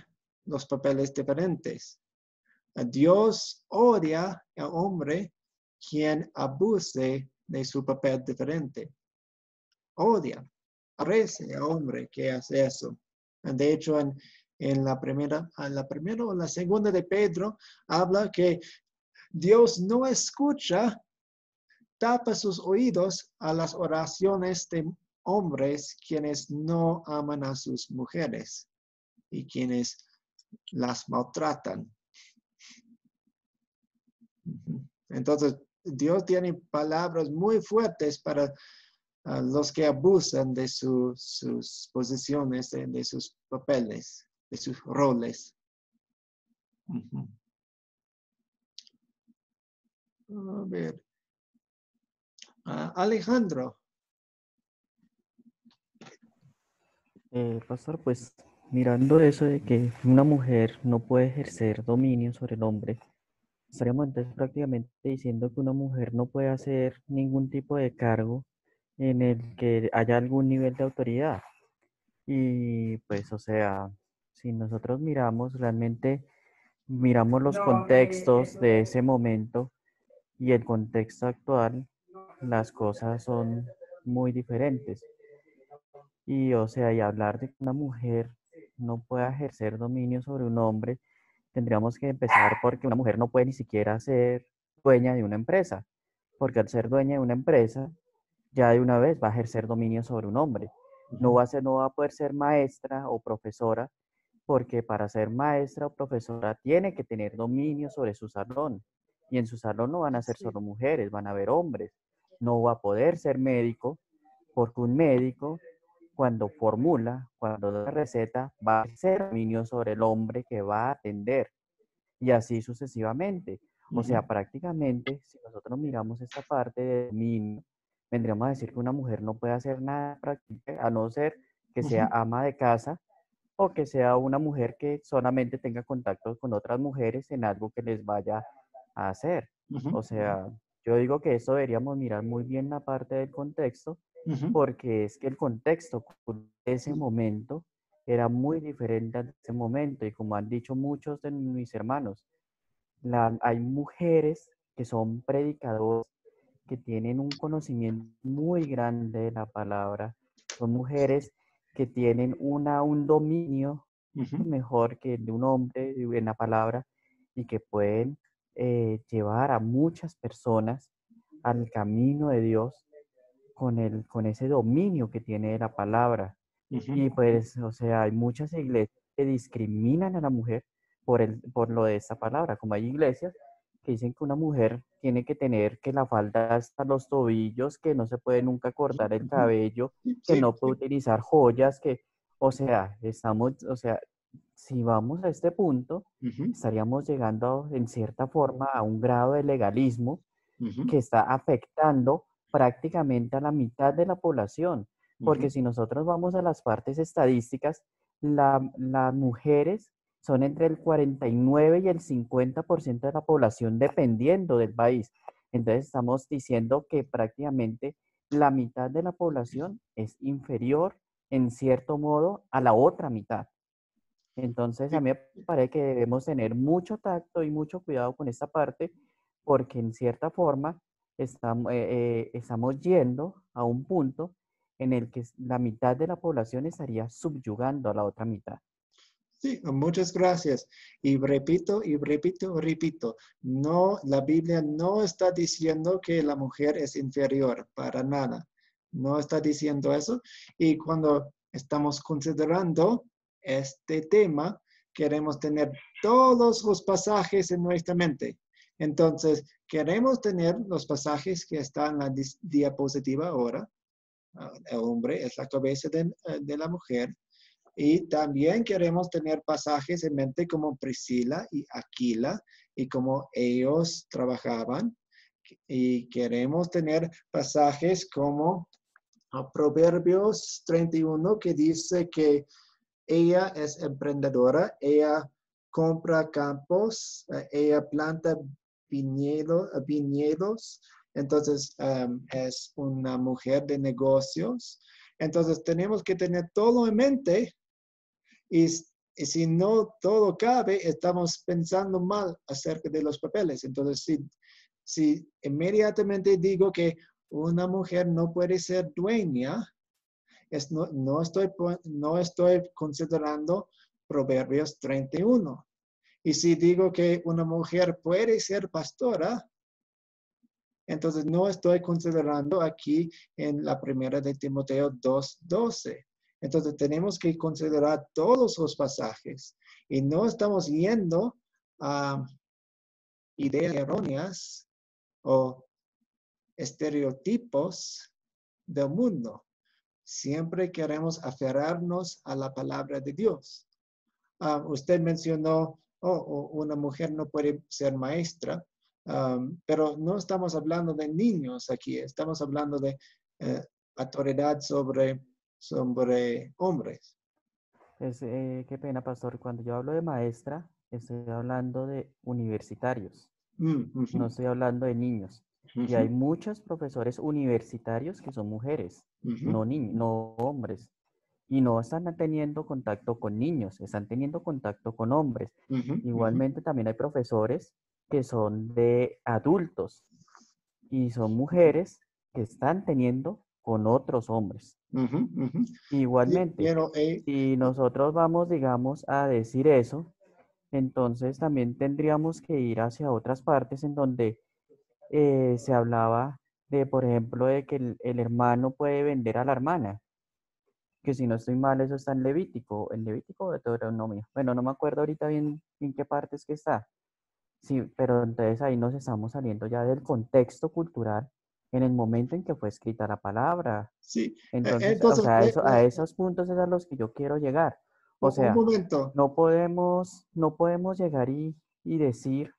los papeles diferentes. Dios odia al hombre quien abuse de su papel diferente. Odia, aprecia al hombre que hace eso. De hecho, en la primera o la segunda de Pedro, habla que Dios no escucha, tapa sus oídos a las oraciones de hombres quienes no aman a sus mujeres y quienes las maltratan. Entonces, Dios tiene palabras muy fuertes para los que abusan de sus posiciones, de sus papeles, de sus roles. A ver. Alejandro. Pastor, pues mirando eso de que una mujer no puede ejercer dominio sobre el hombre, estaríamos entonces prácticamente diciendo que una mujer no puede hacer ningún tipo de cargo en el que haya algún nivel de autoridad. Y pues, o sea, si nosotros realmente miramos los contextos de ese momento y el contexto actual, las cosas son muy diferentes. Y, o sea, y hablar de que una mujer no pueda ejercer dominio sobre un hombre, tendríamos que empezar porque una mujer no puede ni siquiera ser dueña de una empresa, porque al ser dueña de una empresa, ya de una vez va a ejercer dominio sobre un hombre. No va a poder ser maestra o profesora, porque para ser maestra o profesora tiene que tener dominio sobre su salón. Y en su salón no van a ser solo mujeres, van a haber hombres. No va a poder ser médico, porque un médico, cuando cuando da la receta, va a ejercer dominio sobre el hombre que va a atender. Y así sucesivamente. O sea, prácticamente, si nosotros miramos esta parte de dominio, vendríamos a decir que una mujer no puede hacer nada a no ser que sea ama de casa o que sea una mujer que solamente tenga contacto con otras mujeres en algo que les vaya a hacer. O sea, yo digo que eso deberíamos mirar muy bien la parte del contexto, porque es que el contexto de ese momento era muy diferente a ese momento y como han dicho muchos de mis hermanos, hay mujeres que son predicadoras, que tienen un conocimiento muy grande de la palabra, son mujeres que tienen un dominio mejor que el de un hombre en la palabra y que pueden llevar a muchas personas al camino de Dios con ese dominio que tiene de la palabra. Y pues, o sea, hay muchas iglesias que discriminan a la mujer por lo de esta palabra, como hay iglesias que dicen que una mujer tiene que tener que la falda hasta los tobillos, que no se puede nunca cortar el cabello, que no puede utilizar joyas, o sea, si vamos a este punto, estaríamos llegando en cierta forma a un grado de legalismo que está afectando prácticamente a la mitad de la población, porque si nosotros vamos a las partes estadísticas, las mujeres son entre el 49 y el 50% de la población dependiendo del país. Entonces estamos diciendo que prácticamente la mitad de la población es inferior en cierto modo a la otra mitad. Entonces a mí me parece que debemos tener mucho tacto y mucho cuidado con esta parte, porque en cierta forma estamos yendo a un punto en el que la mitad de la población estaría subyugando a la otra mitad. Sí, muchas gracias. Y repito, no, la Biblia no está diciendo que la mujer es inferior, para nada. No está diciendo eso. Y cuando estamos considerando este tema, queremos tener todos los pasajes en nuestra mente. Entonces, queremos tener los pasajes que están en la diapositiva ahora. El hombre es la cabeza de la mujer. Y también queremos tener pasajes en mente como Priscila y Aquila y cómo ellos trabajaban. Y queremos tener pasajes como Proverbios 31 que dice que ella es emprendedora, ella compra campos, ella planta viñedos. Entonces es una mujer de negocios. Entonces tenemos que tener todo en mente. Y si no todo cabe, estamos pensando mal acerca de los papeles. Entonces, si inmediatamente digo que una mujer no puede ser dueña, no estoy considerando Proverbios 31. Y si digo que una mujer puede ser pastora, entonces no estoy considerando aquí en la primera de Timoteo 2:12. Entonces tenemos que considerar todos los pasajes y no estamos yendo a ideas erróneas o estereotipos del mundo. Siempre queremos aferrarnos a la palabra de Dios. Usted mencionó, una mujer no puede ser maestra, pero no estamos hablando de niños aquí, estamos hablando de autoridad sobre hombres. Qué pena, pastor. Cuando yo hablo de maestra, estoy hablando de universitarios. No estoy hablando de niños. Y hay muchos profesores universitarios que son mujeres, no hombres. Y no están teniendo contacto con niños, están teniendo contacto con hombres. Igualmente también hay profesores que son de adultos y son mujeres que están teniendo con otros hombres. Igualmente, si nosotros vamos, digamos, a decir eso, entonces también tendríamos que ir hacia otras partes en donde se hablaba de, por ejemplo, de que el hermano puede vender a la hermana, que si no estoy mal, eso está en Levítico o de Deuteronomio. Bueno, no me acuerdo ahorita bien en qué parte es que está. Sí, pero entonces ahí nos estamos saliendo ya del contexto cultural en el momento en que fue escrita la palabra. Sí, entonces o sea, a esos puntos es a los que yo quiero llegar. O sea, un momento. no podemos llegar y decir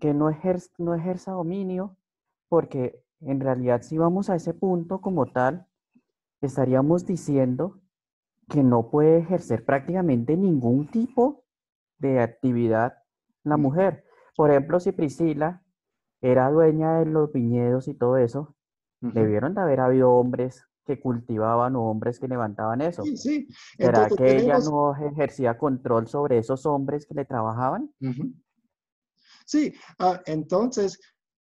que no ejerza dominio, porque en realidad si vamos a ese punto como tal, estaríamos diciendo que no puede ejercer prácticamente ningún tipo de actividad la mujer. Por ejemplo, si Priscila era dueña de los viñedos y todo eso, debieron de haber habido hombres que cultivaban o hombres que levantaban eso. Sí. ¿Será que ella no ejercía control sobre esos hombres que le trabajaban? Sí, entonces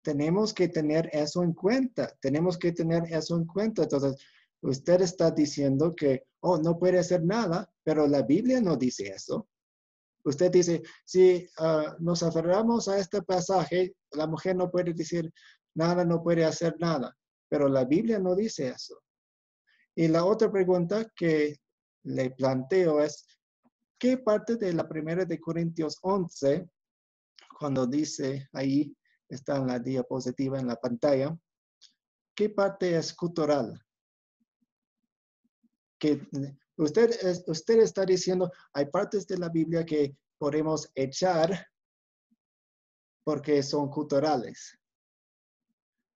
tenemos que tener eso en cuenta. Entonces, usted está diciendo que, no puede hacer nada, pero la Biblia no dice eso. Usted dice, si nos aferramos a este pasaje, la mujer no puede decir nada, no puede hacer nada, pero la Biblia no dice eso. Y la otra pregunta que le planteo es, ¿qué parte de la primera de Corintios 11, cuando dice ahí, está en la diapositiva en la pantalla, qué parte es cultural? Que usted está diciendo, hay partes de la Biblia que podemos echar porque son culturales.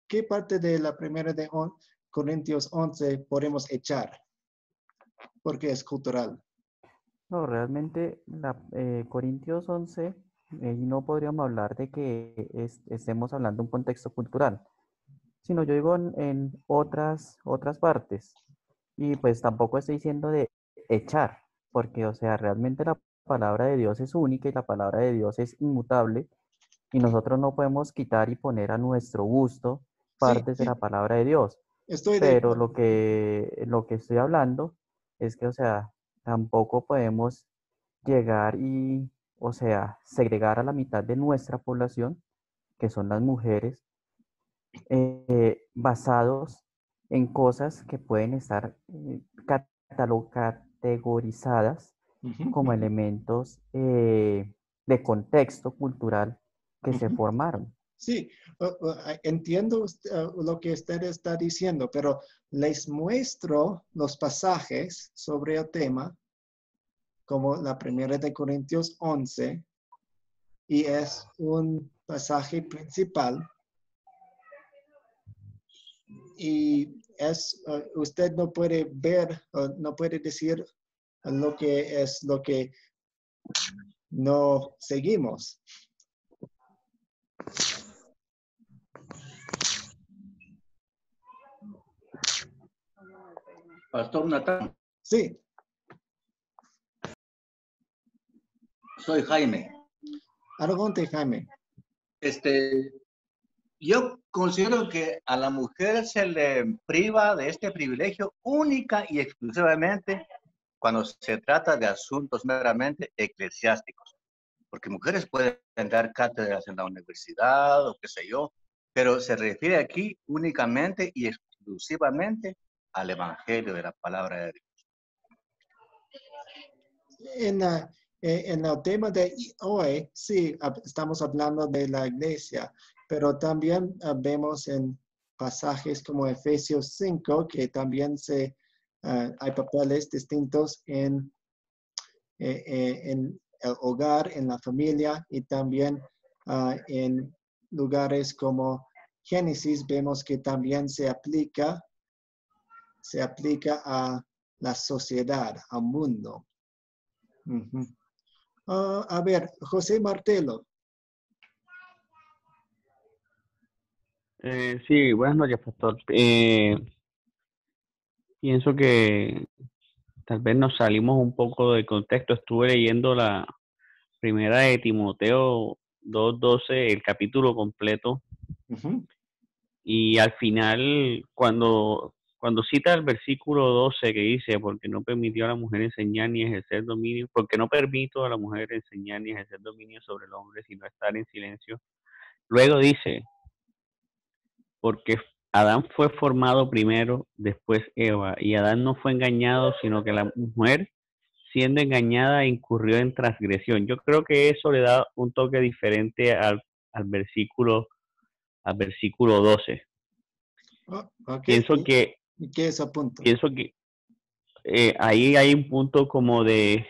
¿qué parte de la primera de Corintios 11 podemos echar? Porque es cultural. No, realmente Corintios 11, no podríamos hablar de que estemos hablando de un contexto cultural, sino yo digo en otras partes. Y pues tampoco estoy diciendo de echar, porque o sea, realmente la palabra de Dios es única y la palabra de Dios es inmutable y nosotros no podemos quitar y poner a nuestro gusto Sí, partes de sí, la palabra de Dios. estoy de Pero acuerdo. lo que estoy hablando es que, o sea, tampoco podemos llegar y, o sea, segregar a la mitad de nuestra población, que son las mujeres, basados en cosas que pueden estar categorizadas Ujú, como ujú. elementos de contexto cultural que se Ujú. formaron. Sí, entiendo lo que usted está diciendo, pero les muestro los pasajes sobre el tema, como la primera de Corintios 11, y es un pasaje principal, y usted no puede ver, no puede decir lo que es lo que no seguimos. Pastor Natán, Sí, soy Jaime. adelante, Jaime. Yo considero que a la mujer se le priva de este privilegio única y exclusivamente cuando se trata de asuntos meramente eclesiásticos. Porque mujeres pueden dar cátedras en la universidad o qué sé yo, pero se refiere aquí únicamente y exclusivamente al evangelio de la palabra de Dios. En el tema de hoy, sí, estamos hablando de la iglesia, pero también vemos en pasajes como Efesios 5 que también hay papeles distintos en el hogar, en la familia y también en lugares como Génesis vemos que también se aplica a la sociedad, al mundo. Ujú. A ver, José Martelo. Sí, buenas noches, pastor. Pienso que tal vez nos salimos un poco del contexto. Estuve leyendo la primera de Timoteo 2:12, el capítulo completo, Ujú. y al final, cuando cita el versículo 12 que dice, porque no permitió a la mujer enseñar ni ejercer dominio, porque no permito a la mujer enseñar ni ejercer dominio sobre el hombre, sino estar en silencio. Luego dice, porque Adán fue formado primero, después Eva, y Adán no fue engañado, sino que la mujer, siendo engañada, incurrió en transgresión. Yo creo que eso le da un toque diferente al versículo 12. Oh, ok. Pienso que, ¿Qué es el punto? ahí hay un punto como de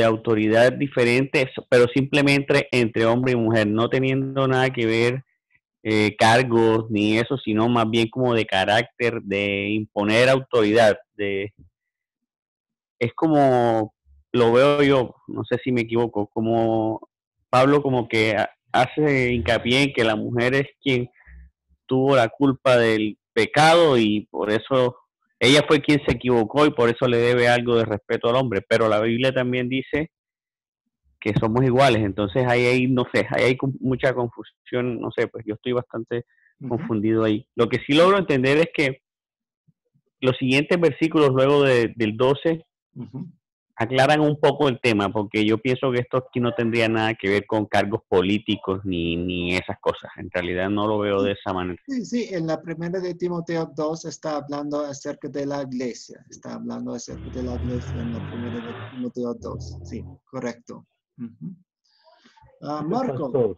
autoridad diferente, pero simplemente entre hombre y mujer, no teniendo nada que ver cargos ni eso, sino más bien como de carácter, de imponer autoridad. Es como lo veo yo, no sé si me equivoco, como Pablo como que hace hincapié en que la mujer es quien tuvo la culpa del pecado y por eso ella fue quien se equivocó y por eso le debe algo de respeto al hombre, pero la Biblia también dice que somos iguales, entonces ahí no sé, ahí hay mucha confusión, no sé, pues yo estoy bastante confundido ahí. Lo que sí logro entender es que los siguientes versículos luego del 12 Ujú. aclaran un poco el tema, porque yo pienso que esto aquí no tendría nada que ver con cargos políticos ni esas cosas, en realidad no lo veo de esa manera. Sí, sí, en la primera de Timoteo 2 está hablando acerca de la iglesia. Está hablando acerca de la iglesia en la primera de Timoteo 2. Sí, correcto. Ujú. Marco. Pastor.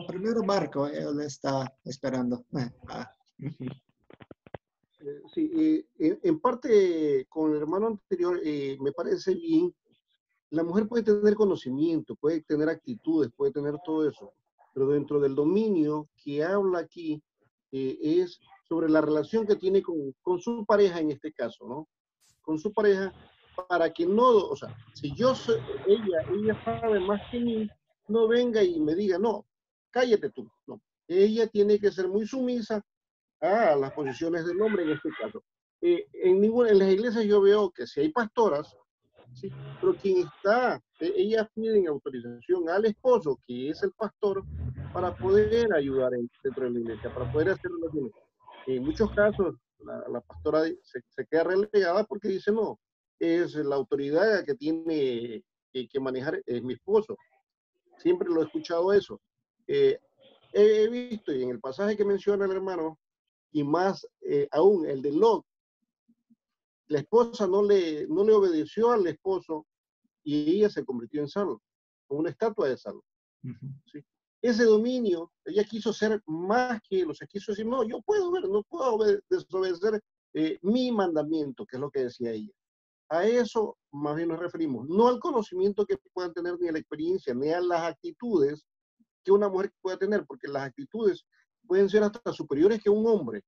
Primero Marco, él está esperando. Ujú. Sí, en parte con el hermano anterior, me parece bien. La mujer puede tener conocimiento, puede tener actitudes, puede tener todo eso, pero dentro del dominio que habla aquí es sobre la relación que tiene con su pareja en este caso, ¿no? Con su pareja, para que no, o sea, si yo soy, ella sabe más que mí, no venga y me diga, no, cállate tú, no. Ella tiene que ser muy sumisa a las posiciones del hombre en este caso. En las iglesias yo veo que si hay pastoras, ¿sí? Pero quien está, ellas piden autorización al esposo, que es el pastor, para poder ayudar dentro de la iglesia, para poder hacer relaciones. En muchos casos, la pastora se queda relegada porque dice, no, es la autoridad que tiene que manejar, es mi esposo. Siempre lo he escuchado eso. He visto, y en el pasaje que menciona el hermano, y más aún el de Lot, la esposa no le obedeció al esposo y ella se convirtió en sal, como una estatua de sal. ¿Sí? Ese dominio, ella quiso ser más que él, o sea, quiso decir, no, yo puedo ver, no puedo desobedecer mi mandamiento, que es lo que decía ella. A eso más bien nos referimos, no al conocimiento que puedan tener, ni a la experiencia, ni a las actitudes que una mujer pueda tener, porque las actitudes pueden ser hasta superiores que un hombre,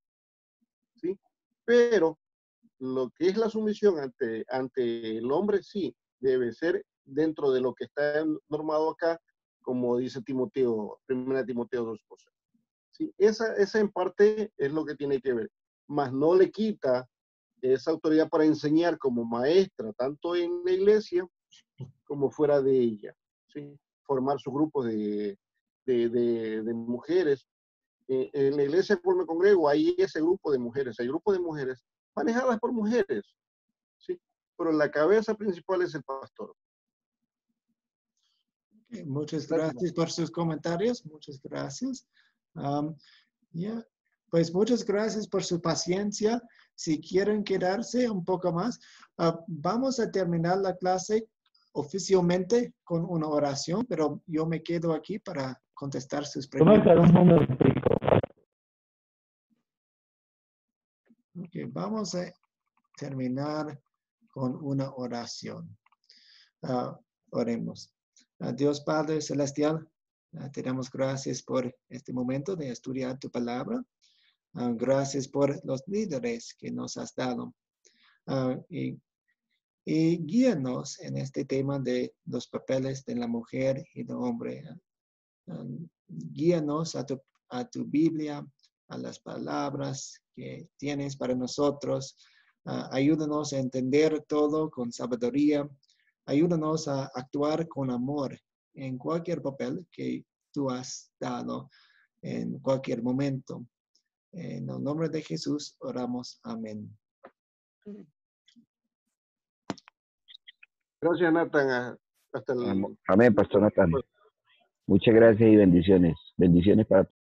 ¿sí? Pero lo que es la sumisión ante el hombre, sí, debe ser dentro de lo que está normado acá, como dice Timoteo, 1 Timoteo 2 cosas. ¿Sí? Esa en parte es lo que tiene que ver, mas no le quita esa autoridad para enseñar como maestra, tanto en la iglesia como fuera de ella. ¿Sí? Formar su grupo de mujeres. En la iglesia cuando me congrego hay ese grupo de mujeres, hay grupo de mujeres manejadas por mujeres, ¿sí? Pero la cabeza principal es el pastor. Okay, muchas gracias por sus comentarios, muchas gracias. Pues muchas gracias por su paciencia. Si quieren quedarse un poco más, vamos a terminar la clase oficialmente con una oración, pero yo me quedo aquí para contestar sus preguntas. Okay, vamos a terminar con una oración. Oremos. Dios Padre Celestial, te damos gracias por este momento de estudiar tu palabra. Gracias por los líderes que nos has dado. Y guíanos en este tema de los papeles de la mujer y del hombre. Guíanos a tu Biblia, a las palabras que tienes para nosotros. Ayúdanos a entender todo con sabiduría. Ayúdanos a actuar con amor en cualquier papel que tú has dado en cualquier momento. En el nombre de Jesús oramos. Amén. Gracias, Nathan. Hasta el... Amén, Pastor Nathan. Muchas gracias y bendiciones. Bendiciones para todos.